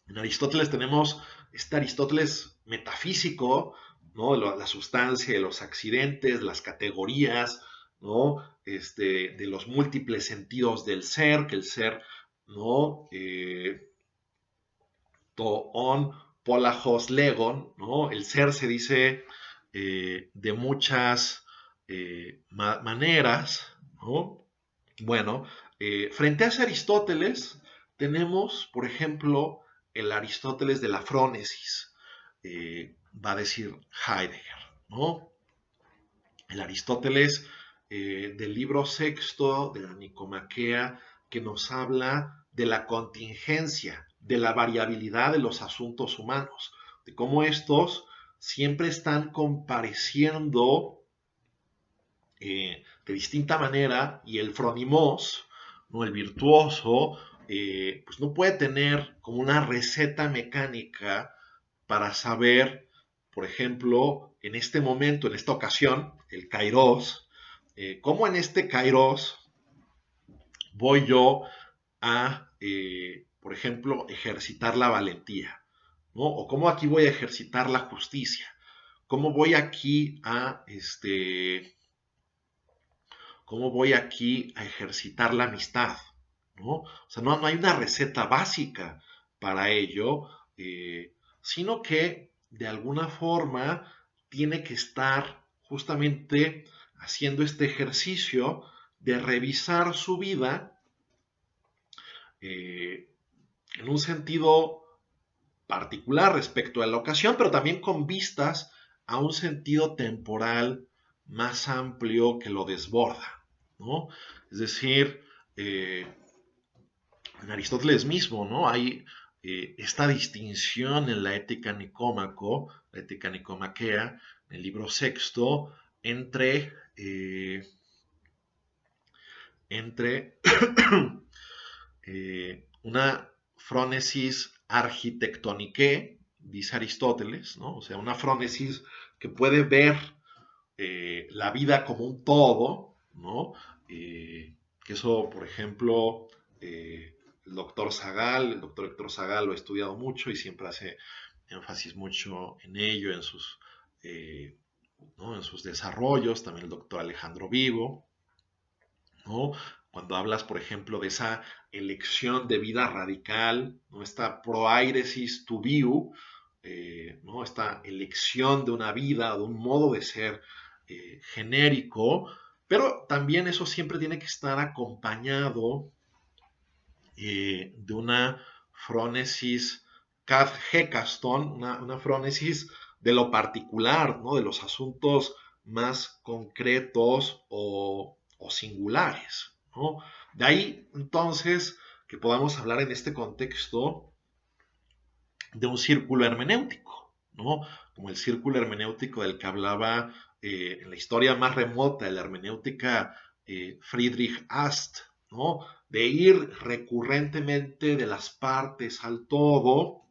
en Aristóteles tenemos este Aristóteles metafísico, ¿no? La sustancia, de los accidentes, las categorías, ¿no? De los múltiples sentidos del ser, que el ser, ¿no? To on, polajos, legon, ¿no? El ser se dice de muchas maneras, ¿no? Bueno, frente a ese Aristóteles tenemos, por ejemplo, el Aristóteles de la frónesis, va a decir Heidegger, ¿no? El Aristóteles del libro sexto de la Nicomaquea, que nos habla de la contingencia, de la variabilidad de los asuntos humanos, de cómo estos siempre están compareciendo de distinta manera, y el fronimos, ¿no? El virtuoso, pues no puede tener como una receta mecánica para saber, por ejemplo, en este momento, en esta ocasión, el kairos, cómo en este kairos voy yo a, por ejemplo, ejercitar la valentía, ¿no? O cómo aquí voy a ejercitar la justicia, cómo voy aquí a, cómo voy aquí a ejercitar la amistad, ¿no? O sea, no hay una receta básica para ello, sino que de alguna forma tiene que estar justamente haciendo este ejercicio de revisar su vida eh, en un sentido particular respecto a la ocasión, pero también con vistas a un sentido temporal más amplio que lo desborda, ¿no? Es decir, en Aristóteles mismo, ¿no? Hay esta distinción en la ética nicómaco, la ética nicomaquea, en el libro sexto, entre una frónesis architectonique, dice Aristóteles, ¿no? O sea, una frónesis que puede ver la vida como un todo, ¿no? Que eso, por ejemplo, el doctor Sagal, el doctor Héctor Sagal lo ha estudiado mucho y siempre hace énfasis mucho en ello, ¿no? En sus desarrollos, también el doctor Alejandro Vivo, ¿no? Cuando hablas, por ejemplo, de esa elección de vida radical, ¿no? Esta proairesis tubiu, ¿no? Esta elección de una vida, de un modo de ser genérico, pero también eso siempre tiene que estar acompañado de una frónesis cad hecaston, una frónesis de lo particular, ¿no? De los asuntos más concretos o singulares, ¿no? De ahí entonces que podamos hablar en este contexto de un círculo hermenéutico, ¿no? Como el círculo hermenéutico del que hablaba en la historia más remota de la hermenéutica Friedrich Ast, ¿no? De ir recurrentemente de las partes al todo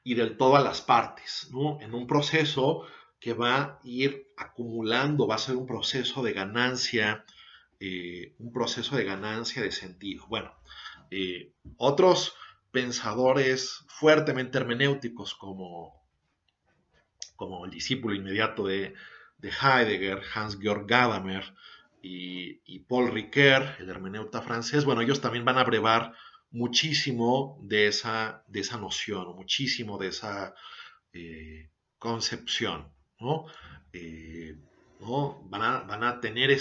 y del todo a las partes, ¿no? En un proceso que va a ir acumulando, va a ser un proceso de ganancia de sentido. Bueno, otros pensadores fuertemente hermenéuticos como el discípulo inmediato de Heidegger, Hans-Georg Gadamer y Paul Ricoeur, el hermeneuta francés, bueno, ellos también van a brevar muchísimo de esa noción, muchísimo de esa concepción, ¿no? ¿No? Van a tener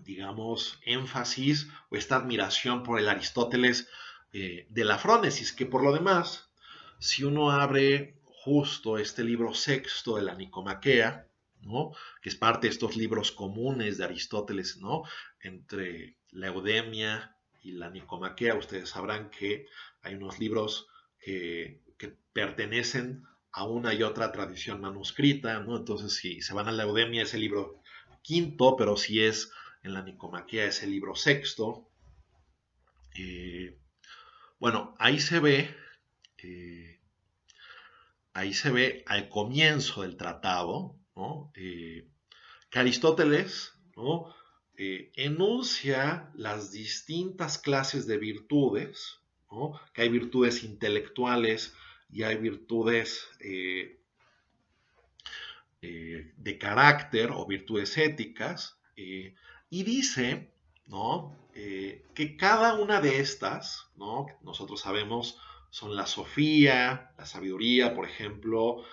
digamos, énfasis o esta admiración por el Aristóteles de la frónesis, que por lo demás, si uno abre justo este libro sexto de la Nicomaquea, ¿no? Que es parte de estos libros comunes de Aristóteles, ¿no? Entre la Eudemia y la Nicomaquea, ustedes sabrán que hay unos libros que pertenecen a una y otra tradición manuscrita, ¿no? Entonces, si se van a la Eudemia es el libro quinto, pero si es en la Nicomaquea es el libro sexto. Eh, bueno, eh, ahí se ve al comienzo del tratado, ¿no? Que Aristóteles, ¿no? Enuncia las distintas clases de virtudes, ¿no? Que hay virtudes intelectuales y hay virtudes de carácter o virtudes éticas, y dice, ¿no? Que cada una de estas, ¿no? Nosotros sabemos, son la sofía, la sabiduría, por ejemplo,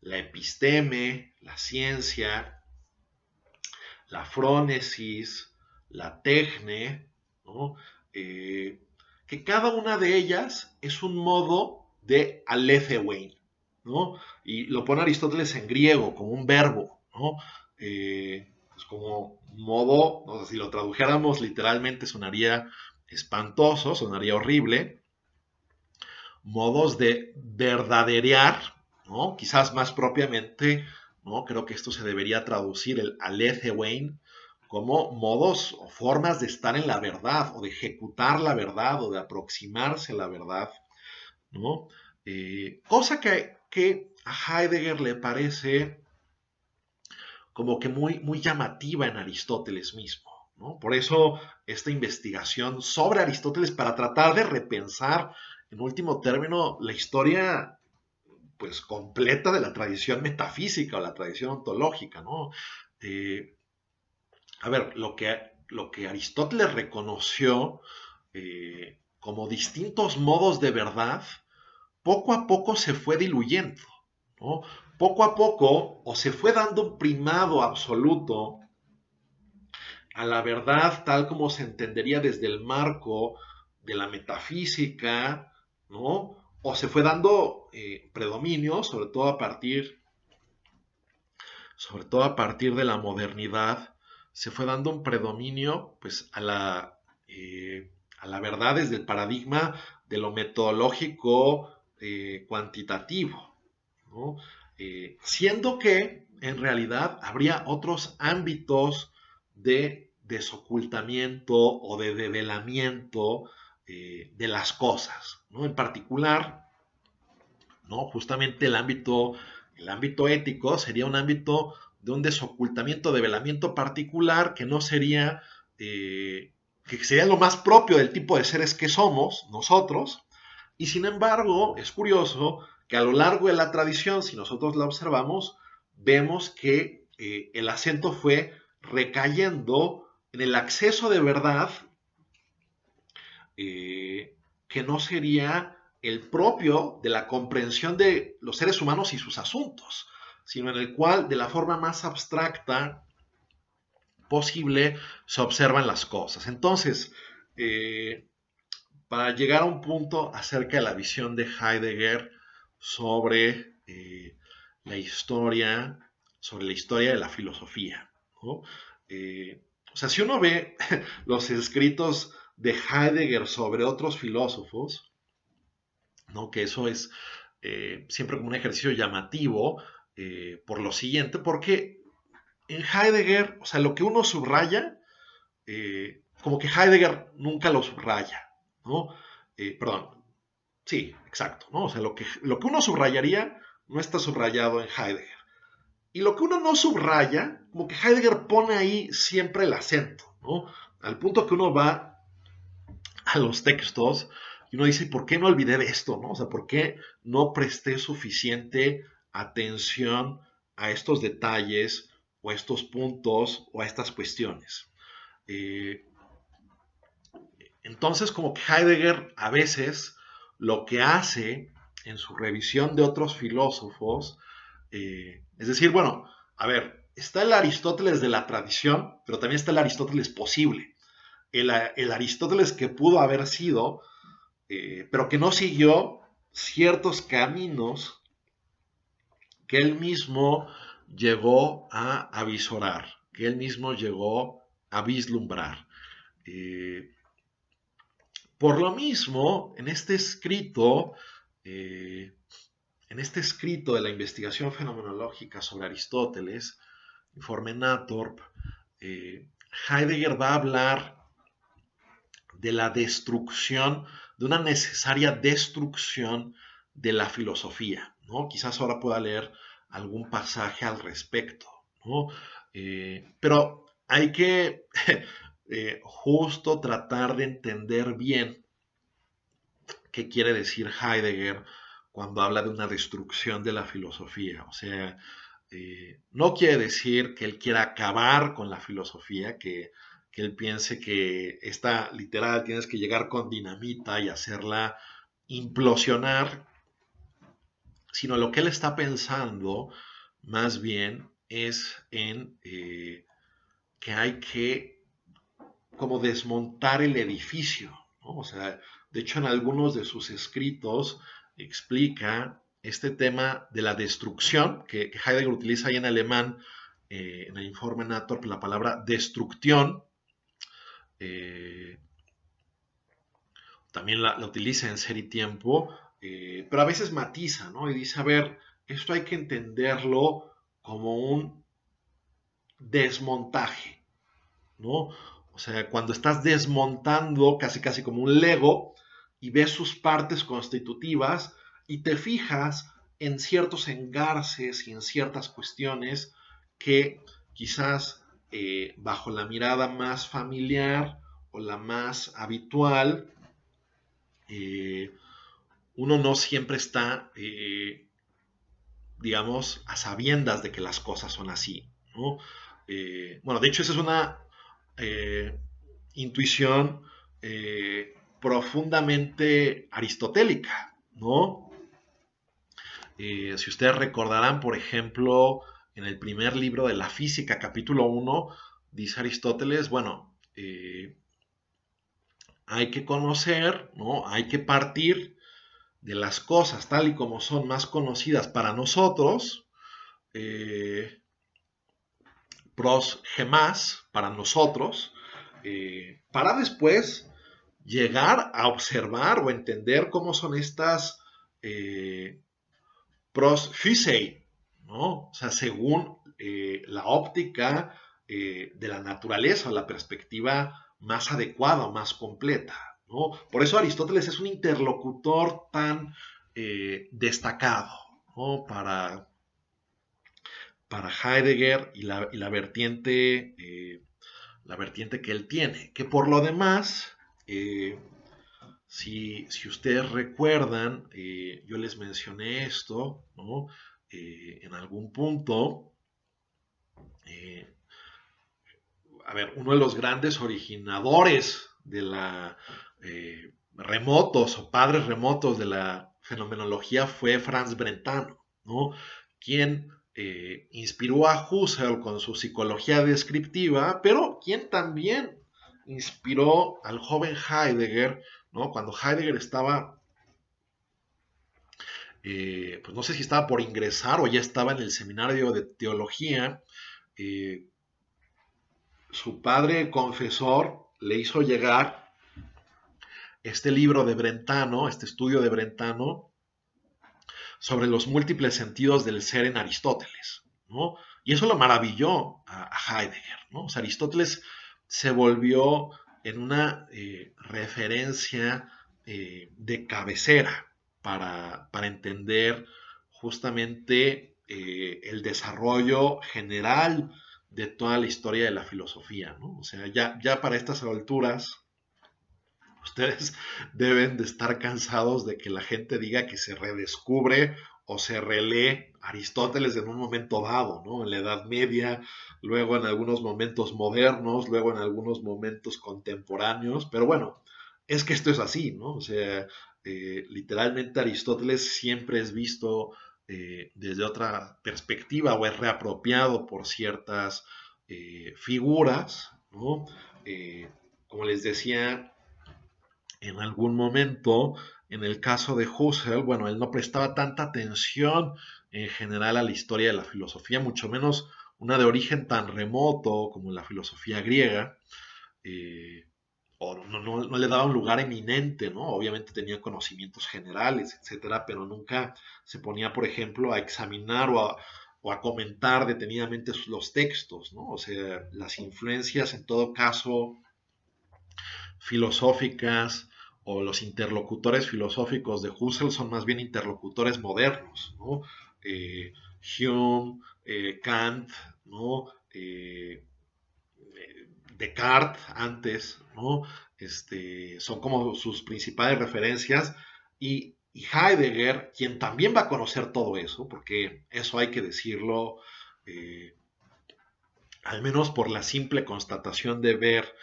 la episteme, la ciencia, la frónesis, la tecne, ¿no? Eh, que cada una de ellas es un modo de alethewein, ¿no? Y lo pone Aristóteles en griego como un verbo, ¿no? Pues como modo, ¿no? Si lo tradujéramos literalmente sonaría espantoso, sonaría horrible, modos de verdaderear, ¿no? Quizás más propiamente, ¿no? Creo que esto se debería traducir el alethewein como modos o formas de estar en la verdad o de ejecutar la verdad o de aproximarse a la verdad, ¿no? Cosa que a Heidegger le parece como que muy llamativa en Aristóteles mismo, ¿no? Por eso esta investigación sobre Aristóteles para tratar de repensar, en último término, la historia pues completa de la tradición metafísica o la tradición ontológica, ¿no? Eh, a ver, lo que Aristóteles reconoció como distintos modos de verdad, poco a poco se fue diluyendo, ¿no? Poco a poco, o se fue dando un primado absoluto a la verdad tal como se entendería desde el marco de la metafísica, ¿no? O se fue dando predominio, sobre todo a partir de la modernidad, se fue dando un predominio pues a la verdad desde el paradigma de lo metodológico cuantitativo, ¿no? Siendo que en realidad habría otros ámbitos de desocultamiento o de develamiento de las cosas, ¿no? En particular, ¿no? Justamente el ámbito ético sería un ámbito de un desocultamiento, develamiento particular que sería lo más propio del tipo de seres que somos nosotros, y sin embargo es curioso que a lo largo de la tradición, si nosotros la observamos, vemos que el acento fue recayendo en el acceso de verdad que no sería el propio de la comprensión de los seres humanos y sus asuntos, sino en el cual de la forma más abstracta posible se observan las cosas. Entonces, eh, para llegar a un punto acerca de la visión de Heidegger sobre la historia, sobre la historia de la filosofía, ¿no? O sea, si uno ve los escritos de Heidegger sobre otros filósofos, ¿no? Que eso es siempre como un ejercicio llamativo por lo siguiente, porque en Heidegger, o sea, lo que uno subraya, como que Heidegger nunca lo subraya, ¿no? Perdón, sí, exacto, ¿no? O sea, lo que uno subrayaría no está subrayado en Heidegger. Y lo que uno no subraya, como que Heidegger pone ahí siempre el acento, ¿no? Al punto que uno va a los textos y uno dice, ¿por qué no olvidé de esto, no? O sea, ¿por qué no presté suficiente atención a estos detalles o a estos puntos o a estas cuestiones? Eh, entonces, como que Heidegger a veces lo que hace en su revisión de otros filósofos, es decir, bueno, a ver, está el Aristóteles de la tradición, pero también está el Aristóteles posible. El Aristóteles que pudo haber sido, pero que no siguió ciertos caminos que él mismo llegó a avisorar, que él mismo llegó a vislumbrar. Eh, por lo mismo, en este escrito, eh, en este escrito de la investigación fenomenológica sobre Aristóteles, Informe Nathorp, Heidegger va a hablar de la destrucción, de una necesaria destrucción de la filosofía, ¿no? Quizás ahora pueda leer algún pasaje al respecto, ¿no? Pero hay que justo tratar de entender bien qué quiere decir Heidegger cuando habla de una destrucción de la filosofía. O sea, no quiere decir que él quiera acabar con la filosofía, que él piense que esta literal tienes que llegar con dinamita y hacerla implosionar, sino lo que él está pensando más bien es en que hay que como desmontar el edificio, ¿no? O sea, de hecho en algunos de sus escritos explica este tema de la destrucción, que Heidegger utiliza ahí en alemán, en el informe Nathorp, la palabra destrucción, eh, también la utiliza en Ser y Tiempo, pero a veces matiza, ¿no? Y dice, a ver, esto hay que entenderlo como un desmontaje, ¿no? O sea, cuando estás desmontando casi casi como un Lego y ves sus partes constitutivas y te fijas en ciertos engarces y en ciertas cuestiones que quizás bajo la mirada más familiar o la más habitual, eh, uno no siempre está, digamos, a sabiendas de que las cosas son así, ¿no? Bueno, de hecho esa es una eh, intuición profundamente aristotélica, ¿no? Si ustedes recordarán, por ejemplo, en el primer libro de la física, capítulo 1, dice Aristóteles, bueno, hay que conocer, ¿no? Hay que partir de las cosas tal y como son más conocidas para nosotros, eh, pros gemas para nosotros, para después llegar a observar o entender cómo son estas pros physei, ¿no? O sea, según la óptica de la naturaleza o la perspectiva más adecuada o más completa, ¿no? Por eso Aristóteles es un interlocutor tan destacado, ¿no? Para Heidegger y la vertiente que él tiene, que por lo demás, si ustedes recuerdan, yo les mencioné esto, ¿no? En algún punto, eh, a ver, uno de los grandes originadores de la remotos o padres remotos de la fenomenología fue Franz Brentano, ¿no? Quien inspiró a Husserl con su psicología descriptiva, pero quien también inspiró al joven Heidegger, ¿no? Cuando Heidegger estaba, pues no sé si estaba por ingresar o ya estaba en el seminario de teología, eh, su padre confesor le hizo llegar este libro de Brentano, este estudio de Brentano, sobre los múltiples sentidos del ser en Aristóteles, ¿no? Y eso lo maravilló a Heidegger, ¿no? O sea, Aristóteles se volvió en una referencia de cabecera para entender justamente el desarrollo general de toda la historia de la filosofía, ¿no? O sea, ya para estas alturas, ustedes deben de estar cansados de que la gente diga que se redescubre o se relee Aristóteles en un momento dado, ¿no? En la Edad Media, luego en algunos momentos modernos, luego en algunos momentos contemporáneos, pero bueno, es que esto es así, ¿no? O sea, literalmente Aristóteles siempre es visto desde otra perspectiva o es reapropiado por ciertas figuras, ¿no? Como les decía, en algún momento, en el caso de Husserl, bueno, él no prestaba tanta atención en general a la historia de la filosofía, mucho menos una de origen tan remoto como la filosofía griega, eh, o no le daba un lugar eminente, ¿no? Obviamente tenía conocimientos generales, etcétera, pero nunca se ponía, por ejemplo, a examinar o a comentar detenidamente los textos, ¿no? O sea, las influencias en todo caso filosóficas o los interlocutores filosóficos de Husserl son más bien interlocutores modernos, ¿no? Hume, Kant, ¿no? Descartes antes, ¿no? Son como sus principales referencias y Heidegger, quien también va a conocer todo eso, porque eso hay que decirlo, eh, al menos por la simple constatación de ver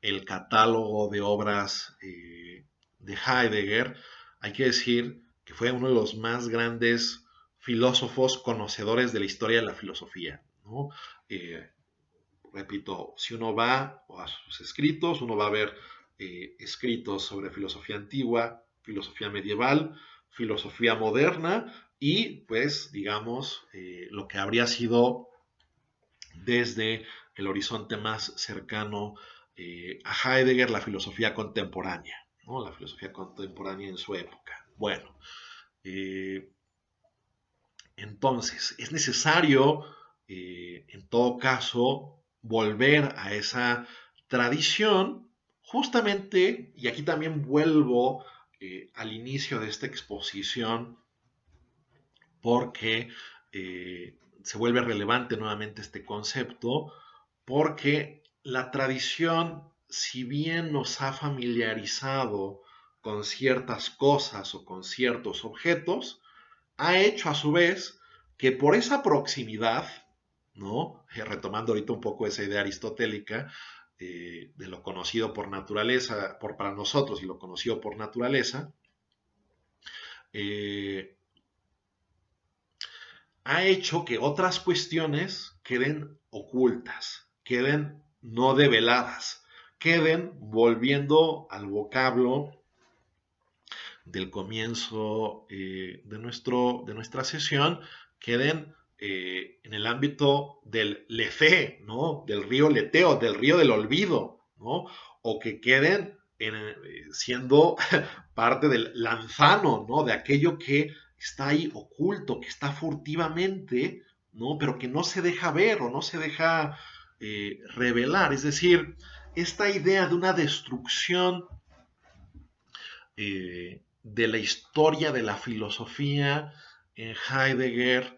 el catálogo de obras de Heidegger, hay que decir que fue uno de los más grandes filósofos conocedores de la historia de la filosofía, ¿no? Repito, si uno va a sus escritos, uno va a ver escritos sobre filosofía antigua, filosofía medieval, filosofía moderna y pues digamos lo que habría sido desde el horizonte más cercano a Heidegger, la filosofía contemporánea, ¿no? La filosofía contemporánea en su época. Bueno, eh, entonces es necesario, en todo caso, volver a esa tradición, justamente, y aquí también vuelvo al inicio de esta exposición, porque se vuelve relevante nuevamente este concepto, porque la tradición, si bien nos ha familiarizado con ciertas cosas o con ciertos objetos, ha hecho a su vez que por esa proximidad, ¿no? Retomando ahorita un poco esa idea aristotélica de lo conocido por naturaleza, para nosotros y lo conocido por naturaleza, eh, ha hecho que otras cuestiones queden ocultas, queden no develadas, queden volviendo al vocablo del comienzo de nuestra sesión, queden en el ámbito del lefe, ¿no? Del río leteo, del río del olvido, ¿no? O que queden siendo parte del lanzano, ¿no? De aquello que está ahí oculto, que está furtivamente, ¿no? Pero que no se deja ver o no se deja revelar. Es decir, esta idea de una destrucción de la historia de la filosofía en Heidegger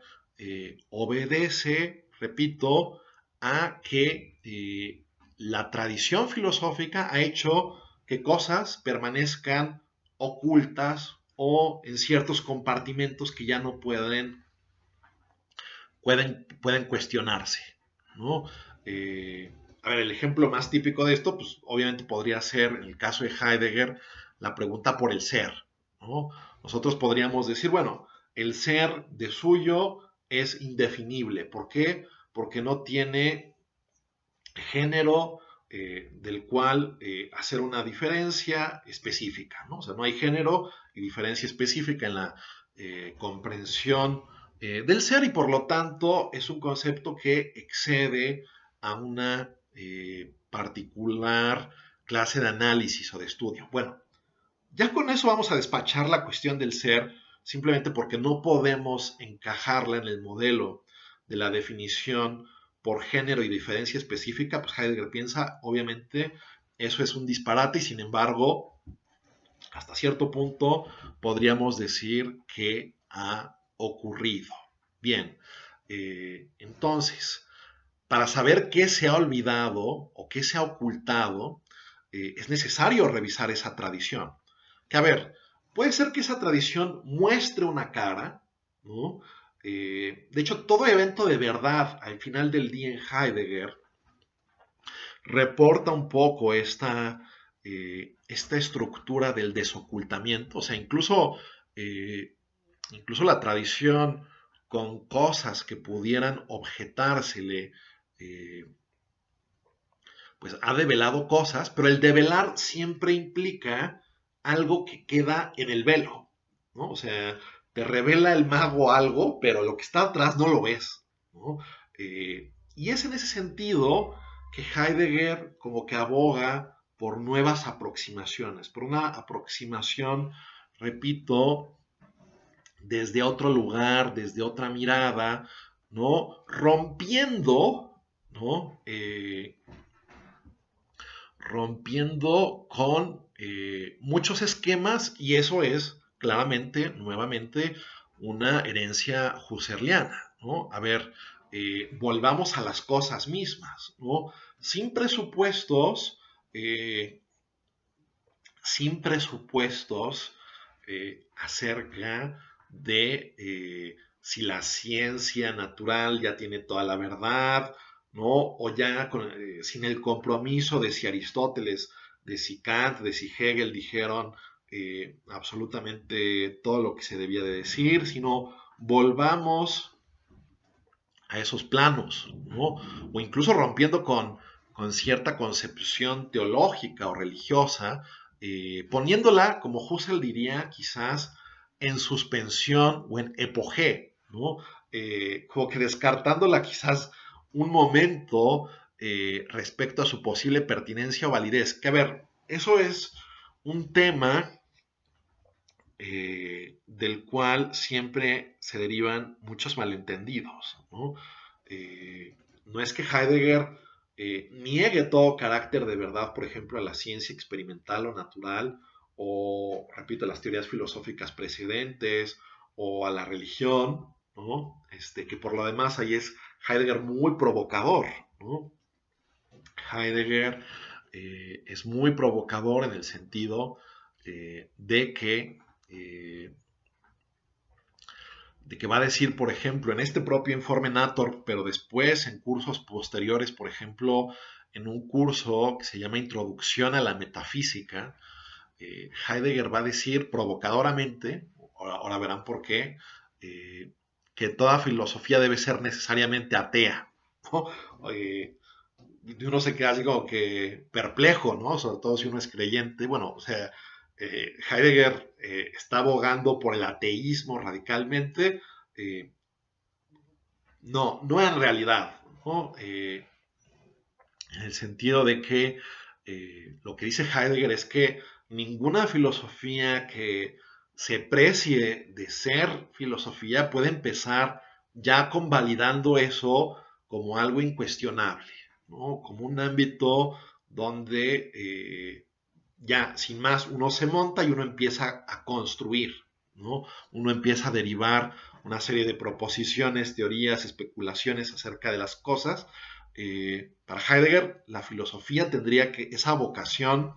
obedece, repito, a que la tradición filosófica ha hecho que cosas permanezcan ocultas o en ciertos compartimentos que ya no pueden cuestionarse, ¿no? A ver, el ejemplo más típico de esto, pues obviamente podría ser, en el caso de Heidegger, la pregunta por el ser, ¿no? Nosotros podríamos decir, bueno, el ser de suyo es indefinible. ¿Por qué? Porque no tiene género del cual hacer una diferencia específica, ¿no? O sea, no hay género y diferencia específica en la comprensión del ser y por lo tanto es un concepto que excede a una particular clase de análisis o de estudio. Bueno, ya con eso vamos a despachar la cuestión del ser, simplemente porque no podemos encajarla en el modelo de la definición por género y diferencia específica, pues Heidegger piensa, obviamente, eso es un disparate y sin embargo, hasta cierto punto podríamos decir que ha ocurrido. Bien, entonces, para saber qué se ha olvidado o qué se ha ocultado, es necesario revisar esa tradición. Que a ver, puede ser que esa tradición muestre una cara, ¿no? De hecho, todo evento de verdad al final del día en Heidegger reporta un poco esta estructura del desocultamiento, o sea, incluso la tradición con cosas que pudieran objetársele, eh, pues ha develado cosas, pero el develar siempre implica algo que queda en el velo, ¿no? O sea, te revela el mago algo, pero lo que está atrás no lo ves, ¿no? Y es en ese sentido que Heidegger como que aboga por nuevas aproximaciones, por una aproximación, repito, desde otro lugar, desde otra mirada, ¿no? Rompiendo, ¿no? Rompiendo con muchos esquemas, y eso es claramente, nuevamente, una herencia husserliana, ¿no? A ver, volvamos a las cosas mismas, ¿no? Sin presupuestos, eh, sin presupuestos acerca de si la ciencia natural ya tiene toda la verdad, ¿no? O ya sin el compromiso de si Aristóteles, de si Kant, de si Hegel dijeron absolutamente todo lo que se debía de decir, sino volvamos a esos planos, ¿no? O incluso rompiendo con cierta concepción teológica o religiosa, poniéndola, como Husserl diría, quizás en suspensión o en epogé, ¿no? Como que descartándola quizás un momento respecto a su posible pertinencia o validez. Que a ver, eso es un tema del cual siempre se derivan muchos malentendidos, ¿no? No es que Heidegger niegue todo carácter de verdad, por ejemplo, a la ciencia experimental o natural, o, repito, a las teorías filosóficas precedentes, o a la religión, ¿no? Que por lo demás ahí es Heidegger muy provocador, ¿no? Heidegger es muy provocador en el sentido de que eh, va a decir, por ejemplo, en este propio informe Nator, pero después en cursos posteriores, por ejemplo, en un curso que se llama Introducción a la Metafísica, Heidegger va a decir provocadoramente, ahora verán por qué, que toda filosofía debe ser necesariamente atea, ¿no? Y uno se queda así como que perplejo, ¿no? Sobre todo si uno es creyente. Bueno, o sea, Heidegger está abogando por el ateísmo radicalmente. eh, no, no en realidad, ¿no? En el sentido de que lo que dice Heidegger es que ninguna filosofía que se precie de ser filosofía puede empezar ya convalidando eso como algo incuestionable, ¿no? Como un ámbito donde ya sin más uno se monta y uno empieza a construir, ¿no? Uno empieza a derivar una serie de proposiciones, teorías, especulaciones acerca de las cosas. Para Heidegger, la filosofía tendría que esa vocación,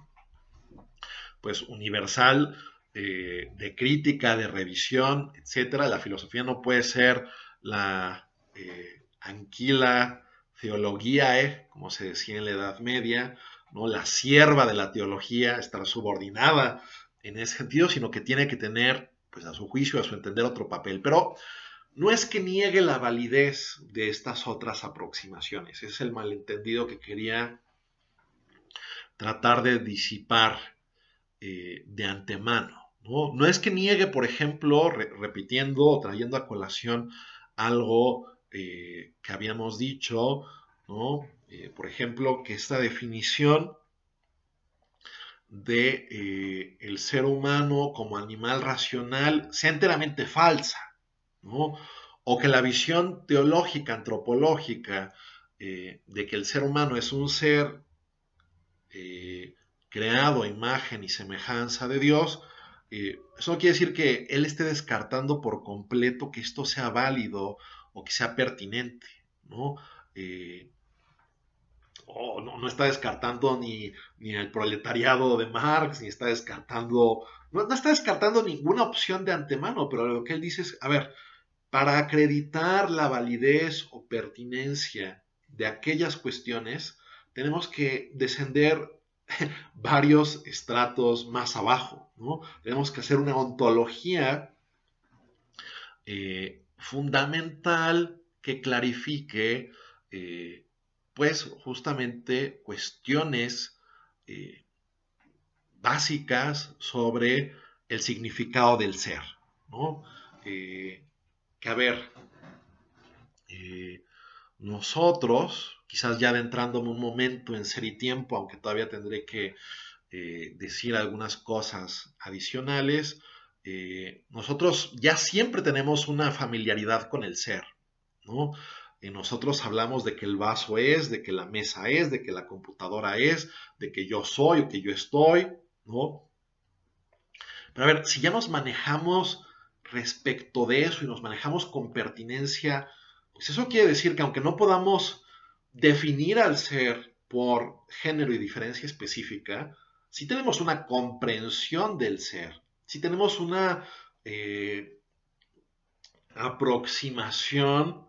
pues, universal, de crítica, de revisión, etcétera. La filosofía no puede ser la anquila theologiae, como se decía en la Edad Media, ¿no? La sierva de la teología, estar subordinada en ese sentido, sino que tiene que tener, pues, a su juicio, a su entender, otro papel. Pero no es que niegue la validez de estas otras aproximaciones, ese es el malentendido que quería tratar de disipar de antemano. ¿No? No es que niegue, por ejemplo, repitiendo o trayendo a colación algo que habíamos dicho, ¿no? Por ejemplo, que esta definición de el ser humano como animal racional sea enteramente falsa, ¿no? O que la visión teológica, antropológica, de que el ser humano es un ser eh, creado a imagen y semejanza de Dios, eso no quiere decir que él esté descartando por completo que esto sea válido o que sea pertinente, ¿no? Eh, no está descartando ni el proletariado de Marx, ni está descartando, no está descartando ninguna opción de antemano, pero lo que él dice es, a ver, para acreditar la validez o pertinencia de aquellas cuestiones, tenemos que descender varios estratos más abajo, ¿no? Tenemos que hacer una ontología fundamental que clarifique, pues, justamente cuestiones eh, básicas sobre el significado del ser, ¿no? Que a ver, eh, Nosotros, quizás ya adentrándome un momento en Ser y Tiempo, aunque todavía tendré que decir algunas cosas adicionales, nosotros ya siempre tenemos una familiaridad con el ser, ¿no? Nosotros hablamos de que el vaso es, de que la mesa es, de que la computadora es, de que yo soy o que yo estoy, ¿no? Pero a ver, si ya nos manejamos respecto de eso y nos manejamos con pertinencia, pues eso quiere decir que aunque no podamos definir al ser por género y diferencia específica, sí tenemos una comprensión del ser, sí tenemos una aproximación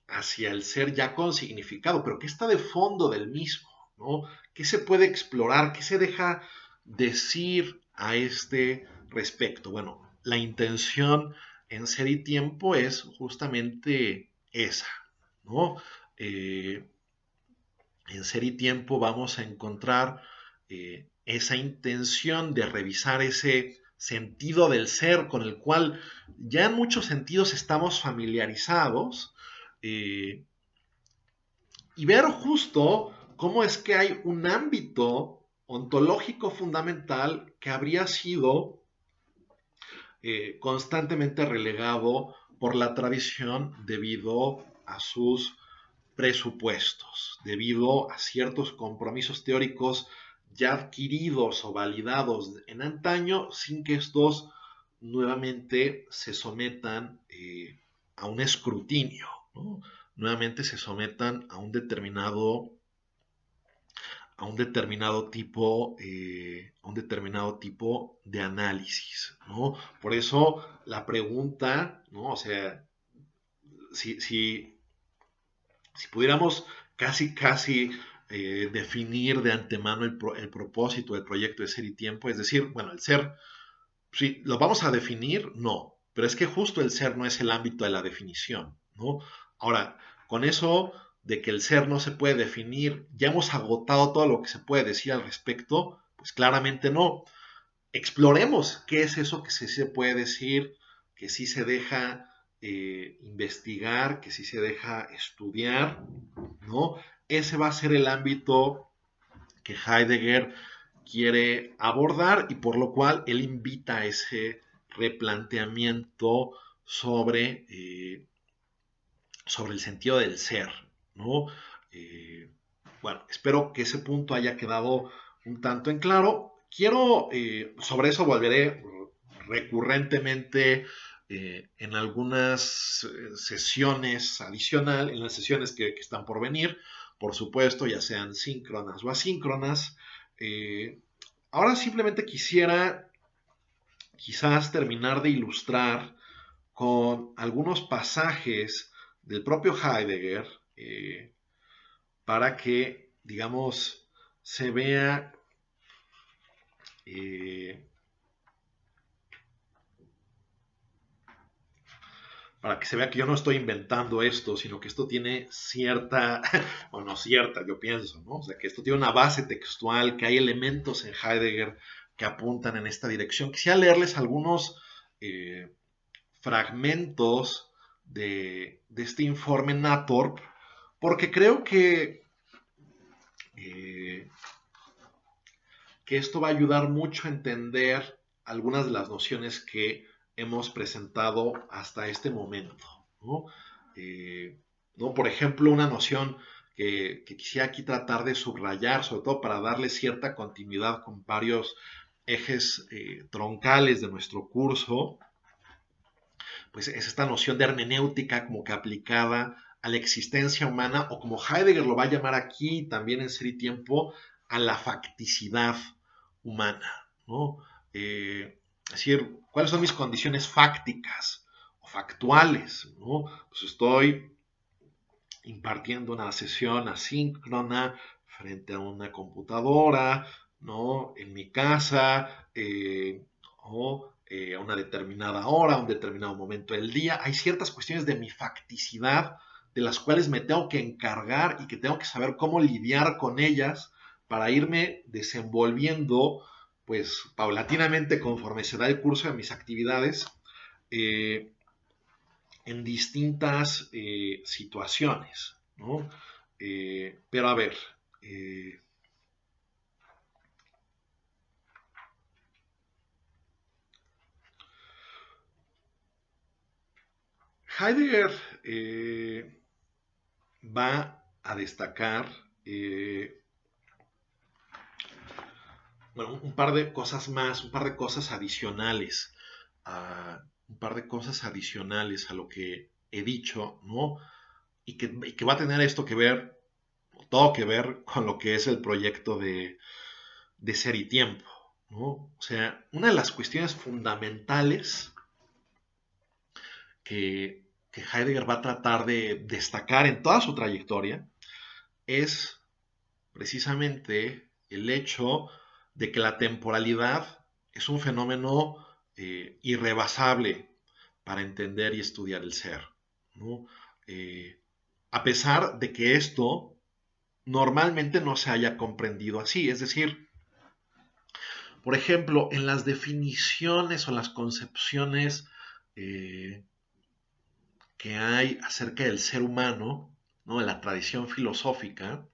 hacia el ser ya con significado, pero ¿qué está de fondo del mismo? ¿No? ¿Qué se puede explorar? ¿Qué se deja decir a este respecto? Bueno, la intención en Ser y Tiempo es justamente esa, ¿no? Eh, en Ser y Tiempo vamos a encontrar esa intención de revisar ese sentido del ser con el cual ya en muchos sentidos estamos familiarizados, eh, y ver justo cómo es que hay un ámbito ontológico fundamental que habría sido constantemente relegado por la tradición debido a sus presupuestos, debido a ciertos compromisos teóricos ya adquiridos o validados en antaño sin que estos nuevamente se sometan a un escrutinio, ¿no? Nuevamente se sometan a un determinado tipo de análisis, ¿no? Por eso la pregunta, ¿no? O sea, si pudiéramos casi definir de antemano el propósito del proyecto de Ser y Tiempo, es decir, bueno, el ser, si lo vamos a definir, no, pero es que justo el ser no es el ámbito de la definición, ¿no? Ahora, con eso de que el ser no se puede definir, ya hemos agotado todo lo que se puede decir al respecto, pues claramente no. Exploremos qué es eso que sí se puede decir, que sí se deja investigar, que sí se deja estudiar, ¿no? Ese va a ser el ámbito que Heidegger quiere abordar y por lo cual él invita a ese replanteamiento sobre el sentido del ser, ¿no? Eh, bueno, espero que ese punto haya quedado un tanto en claro. Quiero, sobre eso volveré recurrentemente en algunas sesiones adicional, en las sesiones que están por venir, por supuesto, ya sean síncronas o asíncronas. Eh, Ahora simplemente quisiera quizás terminar de ilustrar con algunos pasajes del propio Heidegger para que, digamos, se vea eh, para que se vea que yo no estoy inventando esto, sino que esto tiene cierta, o no cierta, yo pienso, ¿no? O sea, que esto tiene una base textual, que hay elementos en Heidegger que apuntan en esta dirección. Quisiera leerles algunos fragmentos de este informe Natorp, porque creo eh, que esto va a ayudar mucho a entender algunas de las nociones que hemos presentado hasta este momento, ¿no? Eh, ¿No? Por ejemplo, una noción que quisiera aquí tratar de subrayar, sobre todo para darle cierta continuidad con varios ejes troncales de nuestro curso, pues es esta noción de hermenéutica como que aplicada a la existencia humana, o como Heidegger lo va a llamar aquí también en Ser y Tiempo, a la facticidad humana, ¿no? Es decir, ¿cuáles son mis condiciones fácticas o factuales? ¿No? Pues estoy impartiendo una sesión asíncrona frente a una computadora, ¿no? En mi casa, o a una determinada hora, a un determinado momento del día. Hay ciertas cuestiones de mi facticidad de las cuales me tengo que encargar y que tengo que saber cómo lidiar con ellas para irme desenvolviendo, pues, paulatinamente conforme se da el curso de mis actividades, eh, en distintas situaciones, ¿no? Pero a ver, Heidegger va a destacar bueno, un par de cosas más, un par de cosas adicionales, un par de cosas adicionales a lo que he dicho, ¿no? Y que va a tener esto que ver, todo que ver con lo que es el proyecto de Ser y Tiempo, ¿no? O sea, una de las cuestiones fundamentales que Heidegger va a tratar de destacar en toda su trayectoria es precisamente el hecho de que la temporalidad es un fenómeno irrebasable para entender y estudiar el ser, ¿no? Eh, a pesar de que esto normalmente no se haya comprendido así, es decir, por ejemplo, en las definiciones o las concepciones eh, que hay acerca del ser humano, ¿no? En la tradición filosófica,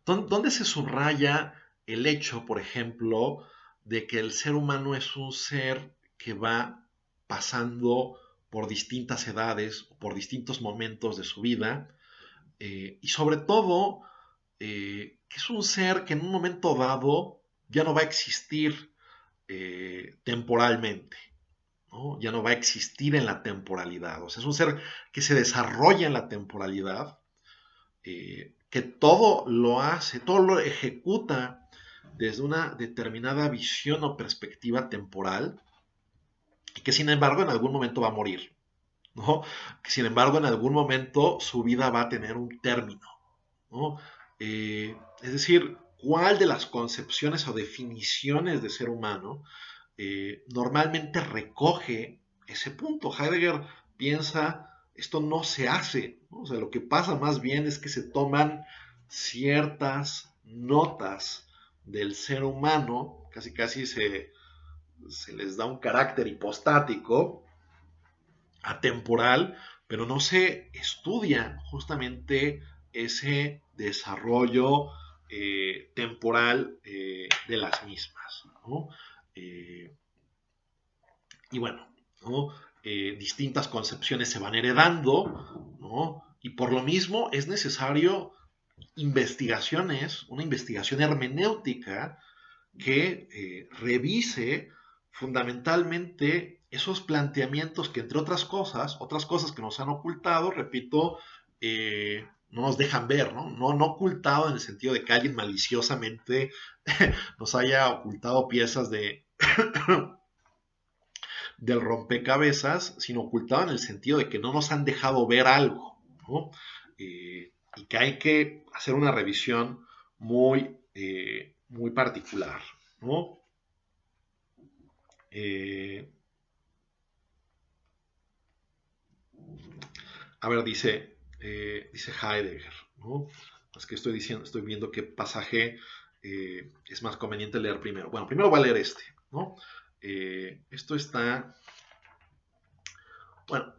¿dónde se subraya el hecho, por ejemplo, de que el ser humano es un ser que va pasando por distintas edades o por distintos momentos de su vida? Y sobre todo, que es un ser que en un momento dado ya no va a existir temporalmente, ¿no? Ya no va a existir en la temporalidad. O sea, es un ser que se desarrolla en la temporalidad, que todo lo hace, todo lo ejecuta desde una determinada visión o perspectiva temporal, y que sin embargo en algún momento va a morir, ¿no? Que sin embargo en algún momento su vida va a tener un término, ¿no? Es decir, ¿cuál de las concepciones o definiciones de ser humano normalmente recoge ese punto? Heidegger piensa, esto no se hace, ¿no? O sea, lo que pasa más bien es que se toman ciertas notas del ser humano, casi casi se les da un carácter hipostático, atemporal, pero no se estudia justamente ese desarrollo temporal de las mismas, ¿no? Eh, y bueno, ¿no? Distintas concepciones se van heredando, ¿no? Y por lo mismo es necesario investigaciones, una investigación hermenéutica que revise fundamentalmente esos planteamientos que, entre otras cosas que nos han ocultado, repito, no nos dejan ver, ¿no? No ocultado en el sentido de que alguien maliciosamente nos haya ocultado piezas del rompecabezas, sino ocultado en el sentido de que no nos han dejado ver algo, ¿no? Y que hay que hacer una revisión muy particular, ¿no? Eh, a ver, dice Heidegger, ¿no? Es que estoy viendo qué pasaje es más conveniente leer primero. Bueno, primero voy a leer este, ¿no? Esto está, bueno,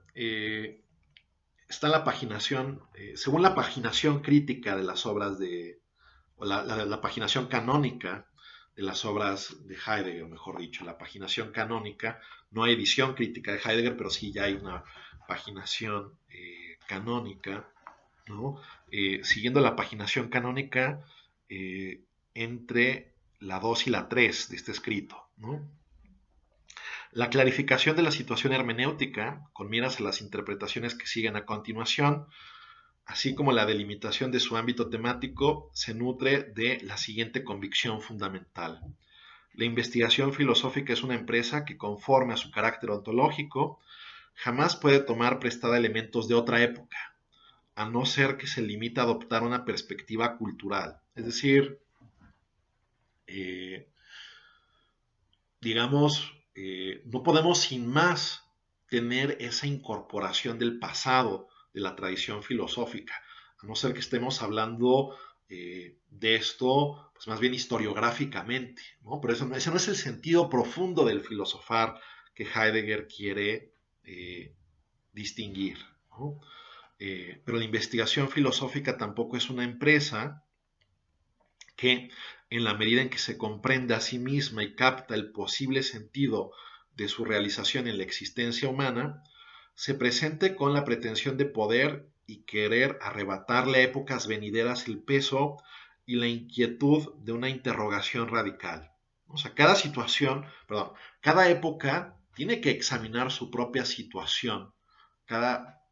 está en la paginación, según la paginación crítica de las obras o la paginación canónica de las obras de Heidegger, mejor dicho, la paginación canónica, no hay edición crítica de Heidegger, pero sí ya hay una paginación canónica, ¿no? Siguiendo la paginación canónica eh, entre la 2 y la 3 de este escrito, ¿no? La clarificación de la situación hermenéutica, con miras a las interpretaciones que siguen a continuación, así como la delimitación de su ámbito temático, se nutre de la siguiente convicción fundamental. La investigación filosófica es una empresa que, conforme a su carácter ontológico, jamás puede tomar prestada elementos de otra época, a no ser que se limite a adoptar una perspectiva cultural. Es decir, eh, digamos, no podemos sin más tener esa incorporación del pasado, de la tradición filosófica, a no ser que estemos hablando de esto, pues más bien historiográficamente, ¿no? Pero ese no es el sentido profundo del filosofar que Heidegger quiere distinguir, ¿no? Pero la investigación filosófica tampoco es una empresa que, en la medida en que se comprende a sí misma y capta el posible sentido de su realización en la existencia humana, se presente con la pretensión de poder y querer arrebatarle a épocas venideras el peso y la inquietud de una interrogación radical. O sea, cada época tiene que examinar su propia situación. Cada,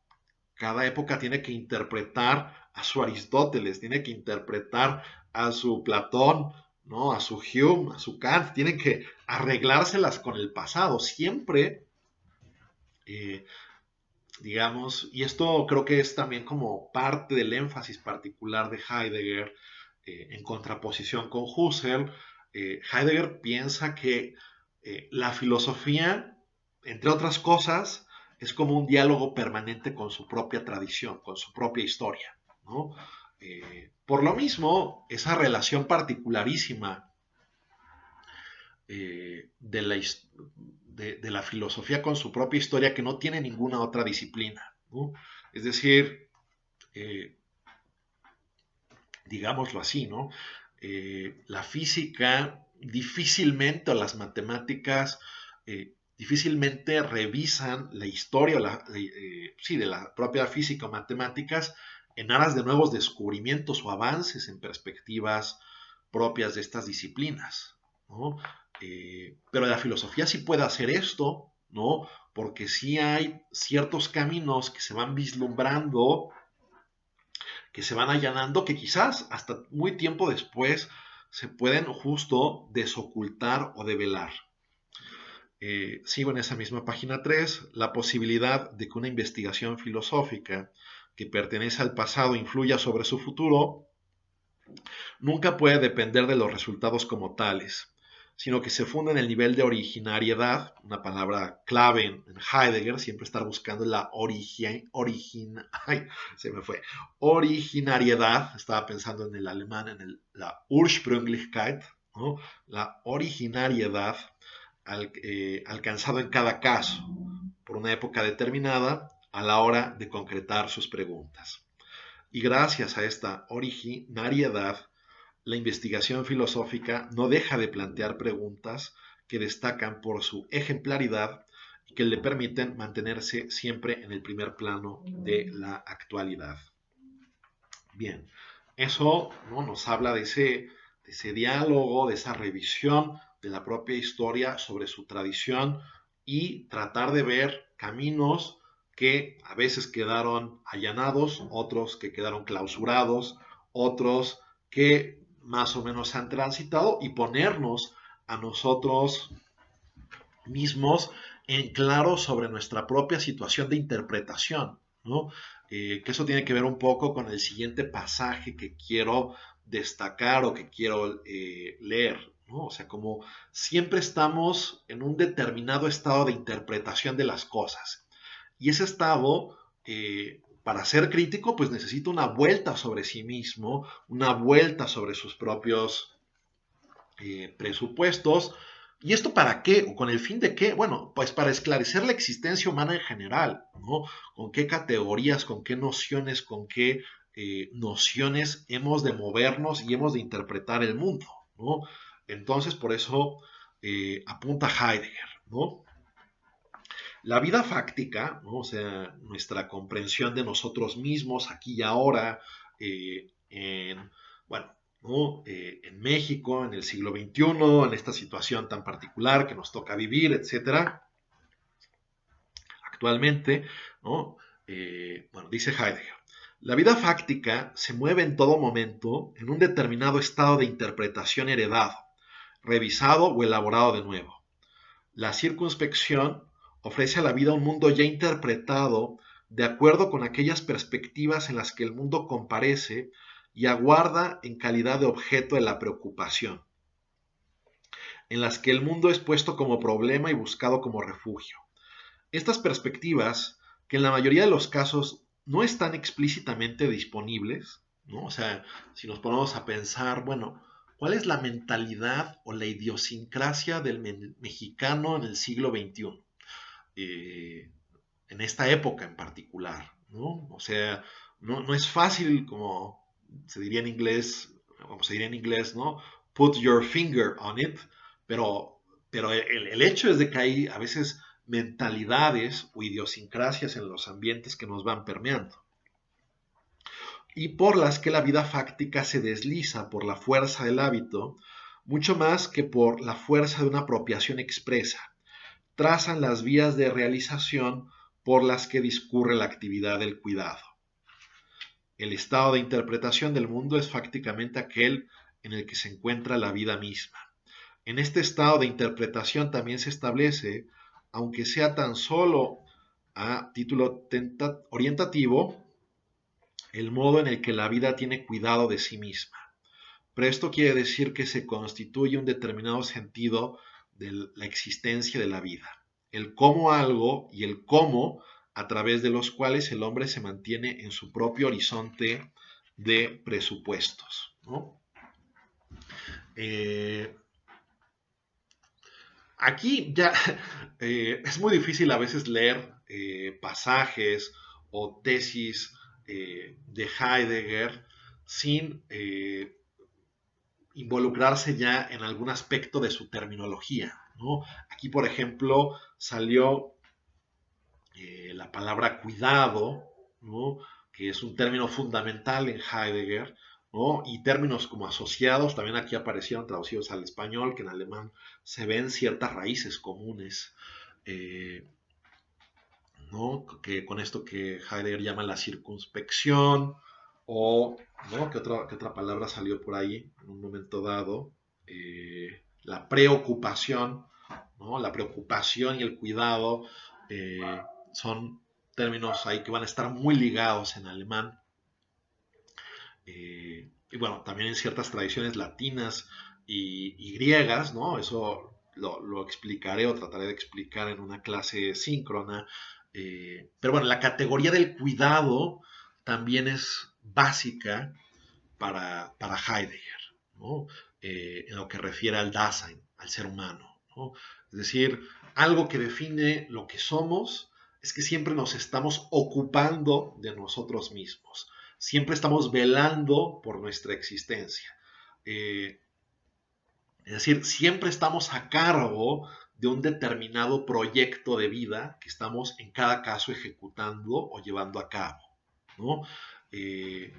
cada época tiene que interpretar a su Aristóteles, tiene que interpretar a su Platón, ¿no? A su Hume, a su Kant, tienen que arreglárselas con el pasado. Siempre eh, digamos, y esto creo que es también como parte del énfasis particular de Heidegger en contraposición con Husserl. Heidegger piensa que la filosofía, entre otras cosas, es como un diálogo permanente con su propia tradición, con su propia historia, ¿no? Por lo mismo, esa relación particularísima de la filosofía con su propia historia que no tiene ninguna otra disciplina, ¿no? Es decir, eh, digámoslo así, ¿no? La física difícilmente o las matemáticas difícilmente revisan la historia sí, de la propia física o matemáticas en aras de nuevos descubrimientos o avances en perspectivas propias de estas disciplinas, ¿no? Pero la filosofía sí puede hacer esto, ¿no? Porque sí hay ciertos caminos que se van vislumbrando, que se van allanando, que quizás hasta muy tiempo después se pueden justo desocultar o develar. Sigo en esa misma página 3, la posibilidad de que una investigación filosófica que pertenece al pasado influya sobre su futuro nunca puede depender de los resultados como tales, sino que se funda en el nivel de originariedad, una palabra clave en Heidegger, siempre estar buscando la se me fue, originariedad, estaba pensando en el alemán, la Ursprünglichkeit, ¿no? La originariedad alcanzado en cada caso, por una época determinada, a la hora de concretar sus preguntas. Y gracias a esta originariedad, la investigación filosófica no deja de plantear preguntas que destacan por su ejemplaridad y que le permiten mantenerse siempre en el primer plano de la actualidad. Bien, eso, ¿no? Nos habla de ese diálogo, de esa revisión de la propia historia sobre su tradición y tratar de ver caminos que a veces quedaron allanados, otros que quedaron clausurados, otros que más o menos han transitado y ponernos a nosotros mismos en claro sobre nuestra propia situación de interpretación, ¿no? Que eso tiene que ver un poco con el siguiente pasaje que quiero destacar o que quiero leer, ¿no? O sea, como siempre estamos en un determinado estado de interpretación de las cosas. Y ese estado, para ser crítico, pues necesita una vuelta sobre sí mismo, una vuelta sobre sus propios presupuestos. ¿Y esto para qué? ¿O con el fin de qué? Bueno, pues para esclarecer la existencia humana en general, ¿no? Con qué categorías, con qué nociones, con qué nociones hemos de movernos y hemos de interpretar el mundo, ¿no? Entonces, por eso apunta Heidegger, ¿no? La vida fáctica, ¿no? O sea, nuestra comprensión de nosotros mismos aquí y ahora, bueno, ¿no? En México, en el siglo XXI, en esta situación tan particular que nos toca vivir, etcétera, actualmente, ¿no? Bueno, dice Heidegger, la vida fáctica se mueve en todo momento en un determinado estado de interpretación heredado, revisado o elaborado de nuevo. La circunspección ofrece a la vida un mundo ya interpretado de acuerdo con aquellas perspectivas en las que el mundo comparece y aguarda en calidad de objeto de la preocupación, en las que el mundo es puesto como problema y buscado como refugio. Estas perspectivas, que en la mayoría de los casos no están explícitamente disponibles, ¿no? O sea, si nos ponemos a pensar, bueno, ¿cuál es la mentalidad o la idiosincrasia del mexicano en el siglo XXI? Eh, en esta época en particular, ¿no? O sea, no es fácil, como se diría en inglés, como se diría en inglés, ¿no? Put your finger on it, pero, pero el hecho es de que hay a veces mentalidades o idiosincrasias en los ambientes que nos van permeando y por las que la vida fáctica se desliza por la fuerza del hábito, mucho más que por la fuerza de una apropiación expresa. Trazan las vías de realización por las que discurre la actividad del cuidado. El estado de interpretación del mundo es fácticamente aquel en el que se encuentra la vida misma. En este estado de interpretación también se establece, aunque sea tan solo a título orientativo, el modo en el que la vida tiene cuidado de sí misma. Pero esto quiere decir que se constituye un determinado sentido de la existencia de la vida, el cómo algo y el cómo a través de los cuales el hombre se mantiene en su propio horizonte de presupuestos, ¿no? Aquí ya es muy difícil a veces leer pasajes o tesis de Heidegger sin involucrarse ya en algún aspecto de su terminología, ¿no? Aquí, por ejemplo, salió la palabra cuidado, ¿no? Que es un término fundamental en Heidegger, ¿no? Y términos como asociados también aquí aparecieron traducidos al español, que en alemán se ven ciertas raíces comunes, eh, ¿no? Que con esto que Heidegger llama la circunspección, o, ¿no? ¿Qué otra palabra salió por ahí en un momento dado? La preocupación, ¿no? La preocupación y el cuidado son términos ahí que van a estar muy ligados en alemán. Y bueno, también en ciertas tradiciones latinas y griegas, ¿no? Eso lo explicaré o trataré de explicar en una clase síncrona. Pero bueno, la categoría del cuidado también es básica para Heidegger, ¿no? En lo que refiere al Dasein, al ser humano, ¿no? Es decir, algo que define lo que somos es que siempre nos estamos ocupando de nosotros mismos, siempre estamos velando por nuestra existencia. Eh, es decir, siempre estamos a cargo de un determinado proyecto de vida que estamos en cada caso ejecutando o llevando a cabo, ¿no? Eh,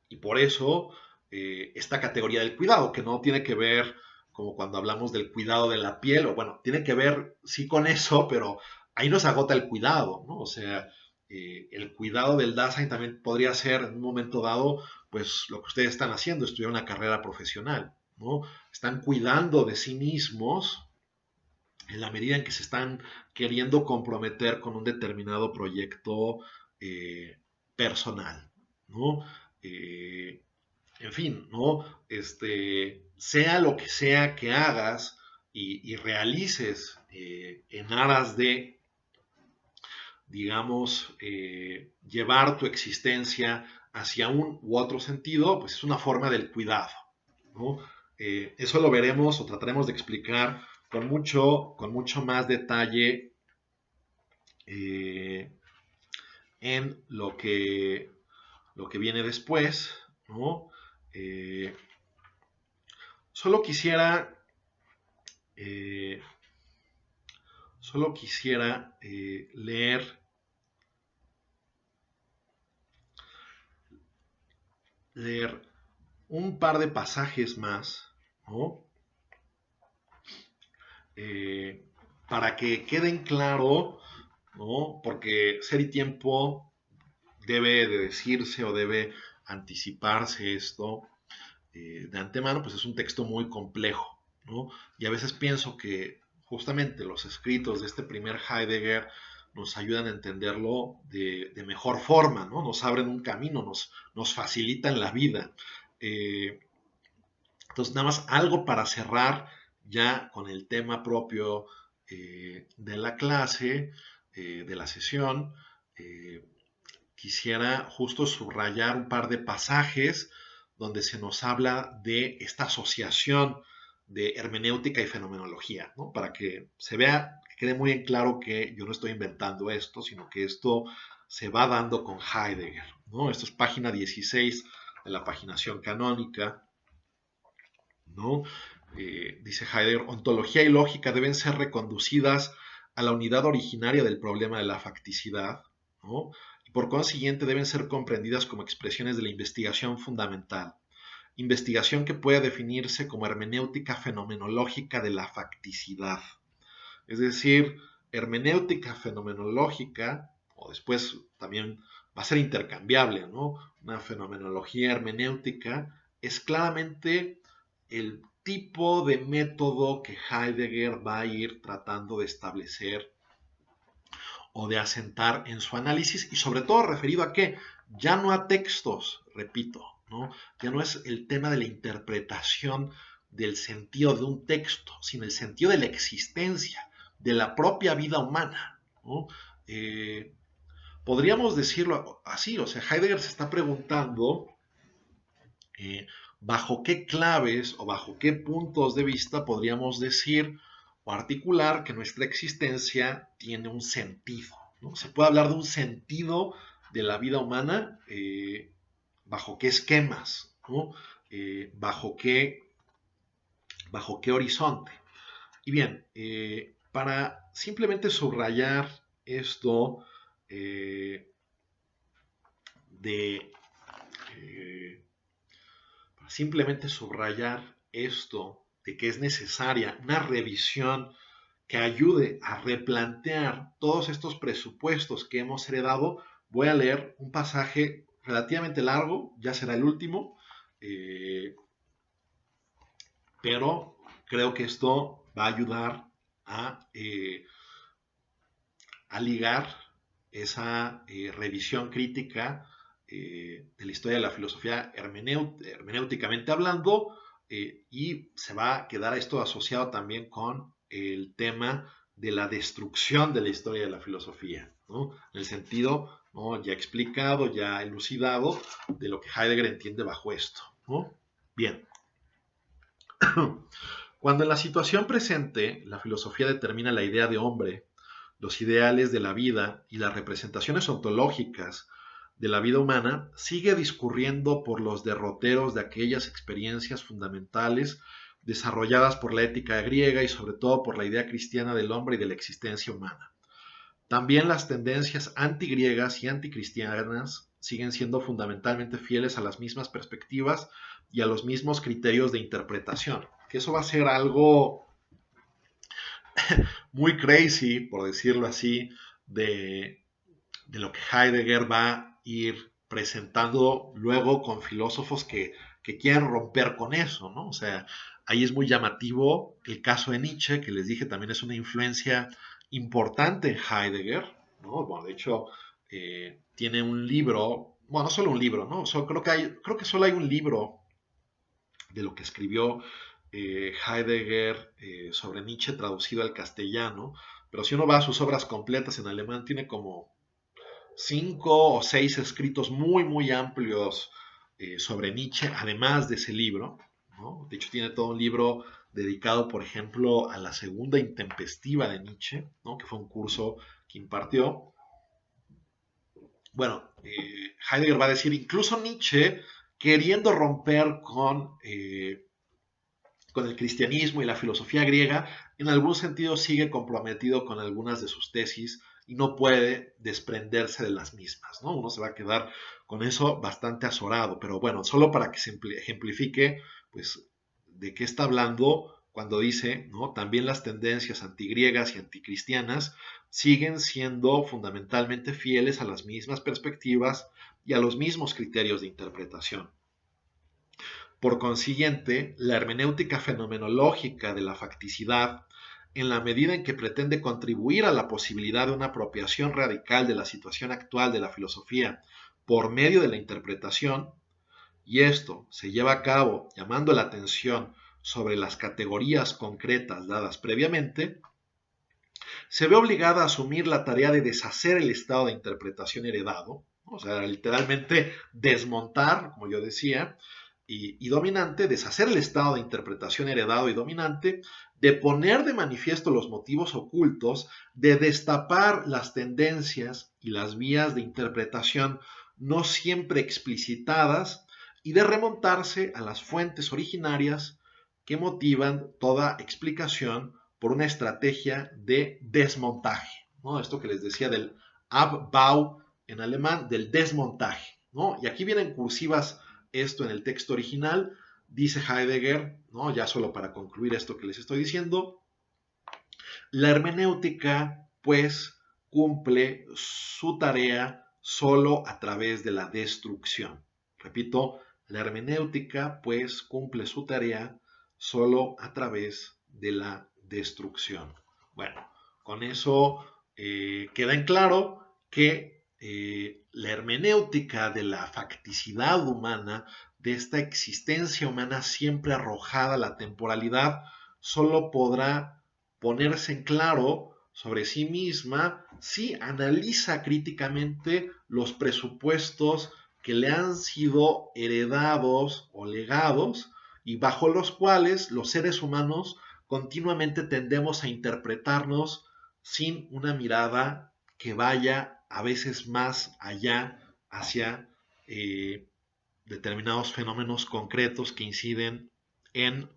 y por eso esta categoría del cuidado, que no tiene que ver como cuando hablamos del cuidado de la piel, o bueno, tiene que ver sí con eso, pero ahí nos agota el cuidado, ¿no? O sea, el cuidado del Dasein también podría ser en un momento dado, pues lo que ustedes están haciendo, estudiar una carrera profesional, ¿no? Están cuidando de sí mismos en la medida en que se están queriendo comprometer con un determinado proyecto personal, ¿no? Eh, en fin, ¿no? Sea lo que sea que hagas y realices en aras de, digamos, llevar tu existencia hacia un u otro sentido, pues es una forma del cuidado, ¿no? Eso lo veremos o trataremos de explicar con mucho más detalle eh, en lo que viene después, ¿no? Eh, solo quisiera, eh, solo quisiera leer un par de pasajes más, ¿no? Eh, para que queden claro, ¿no? Porque Ser y Tiempo debe de decirse o debe anticiparse esto de antemano, pues es un texto muy complejo, ¿no? Y a veces pienso que justamente los escritos de este primer Heidegger nos ayudan a entenderlo de mejor forma, ¿no? Nos abren un camino, nos facilitan la vida. Eh, entonces, nada más algo para cerrar ya con el tema propio de la clase, de la sesión. Eh, Quisiera justo subrayar un par de pasajes donde se nos habla de esta asociación de hermenéutica y fenomenología, ¿no? Para que se vea, quede muy en claro que yo no estoy inventando esto, sino que esto se va dando con Heidegger, ¿no? Esto es página 16 de la paginación canónica, ¿no? Dice Heidegger, ontología y lógica deben ser reconducidas a la unidad originaria del problema de la facticidad, ¿no? Y por consiguiente deben ser comprendidas como expresiones de la investigación fundamental. Investigación que puede definirse como hermenéutica fenomenológica de la facticidad. Es decir, hermenéutica fenomenológica, o después también va a ser intercambiable, ¿no? Una fenomenología hermenéutica es claramente el tipo de método que Heidegger va a ir tratando de establecer o de asentar en su análisis y sobre todo referido a qué, ya no a textos, repito, ¿no? Ya no es el tema de la interpretación del sentido de un texto, sino el sentido de la existencia, de la propia vida humana, ¿no? Podríamos decirlo así, o sea, Heidegger se está preguntando bajo qué claves o bajo qué puntos de vista podríamos decir o articular que nuestra existencia tiene un sentido, ¿no? Se puede hablar de un sentido de la vida humana, bajo qué esquemas, ¿no? Bajo qué horizonte. Y bien, para simplemente subrayar esto de simplemente subrayar esto de que es necesaria una revisión que ayude a replantear todos estos presupuestos que hemos heredado, voy a leer un pasaje relativamente largo, ya será el último, pero creo que esto va a ayudar a ligar esa revisión crítica de la historia de la filosofía hermenéuticamente hablando, y se va a quedar esto asociado también con el tema de la destrucción de la historia de la filosofía, ¿no? En el sentido, ¿no?, ya explicado, ya elucidado de lo que Heidegger entiende bajo esto, ¿no? Bien. Cuando en la situación presente la filosofía determina la idea de hombre, los ideales de la vida y las representaciones ontológicas de la vida humana, sigue discurriendo por los derroteros de aquellas experiencias fundamentales desarrolladas por la ética griega y sobre todo por la idea cristiana del hombre y de la existencia humana. También las tendencias antigriegas y anticristianas siguen siendo fundamentalmente fieles a las mismas perspectivas y a los mismos criterios de interpretación. Que eso va a ser algo muy crazy, por decirlo así, de lo que Heidegger va a ir presentando luego con filósofos que quieren romper con eso, ¿no? O sea, ahí es muy llamativo el caso de Nietzsche, que les dije también es una influencia importante en Heidegger, ¿no? Bueno, de hecho, tiene un libro, bueno, no solo un libro, ¿no? Creo que solo hay un libro de lo que escribió Heidegger sobre Nietzsche traducido al castellano, pero si uno va a sus obras completas en alemán, tiene como 5 o 6 escritos muy, muy amplios sobre Nietzsche, además de ese libro, ¿no? De hecho, tiene todo un libro dedicado, por ejemplo, a la segunda intempestiva de Nietzsche, ¿no?, que fue un curso que impartió. Bueno, Heidegger va a decir, incluso Nietzsche, queriendo romper con el cristianismo y la filosofía griega, en algún sentido sigue comprometido con algunas de sus tesis y no puede desprenderse de las mismas, ¿no? Uno se va a quedar con eso bastante azorado, pero bueno, solo para que se ejemplifique, pues, de qué está hablando cuando dice, ¿no?, también las tendencias antigriegas y anticristianas siguen siendo fundamentalmente fieles a las mismas perspectivas y a los mismos criterios de interpretación. Por consiguiente, la hermenéutica fenomenológica de la facticidad, en la medida en que pretende contribuir a la posibilidad de una apropiación radical de la situación actual de la filosofía por medio de la interpretación, y esto se lleva a cabo llamando la atención sobre las categorías concretas dadas previamente, se ve obligada a asumir la tarea de deshacer el estado de interpretación heredado, o sea, literalmente desmontar, como yo decía, y dominante, deshacer el estado de interpretación heredado y dominante de poner de manifiesto los motivos ocultos, de destapar las tendencias y las vías de interpretación no siempre explicitadas y de remontarse a las fuentes originarias que motivan toda explicación por una estrategia de desmontaje, ¿no? Esto que les decía del Abbau en alemán, del desmontaje, ¿no? Y aquí vienen cursivas esto en el texto original, dice Heidegger, ¿no? Ya solo para concluir esto que les estoy diciendo, la hermenéutica, pues, cumple su tarea solo a través de la destrucción. Repito, la hermenéutica, pues, cumple su tarea solo a través de la destrucción. Bueno, con eso queda en claro que la hermenéutica de la facticidad humana, de esta existencia humana siempre arrojada a la temporalidad, solo podrá ponerse en claro sobre sí misma si analiza críticamente los presupuestos que le han sido heredados o legados y bajo los cuales los seres humanos continuamente tendemos a interpretarnos sin una mirada que vaya a veces más allá hacia determinados fenómenos concretos que inciden en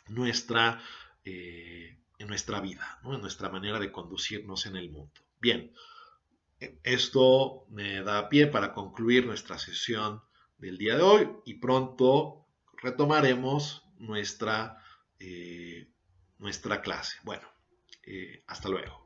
nuestra vida, ¿no? En nuestra manera de conducirnos en el mundo. Bien, esto me da pie para concluir nuestra sesión del día de hoy y pronto retomaremos nuestra clase. Bueno, hasta luego.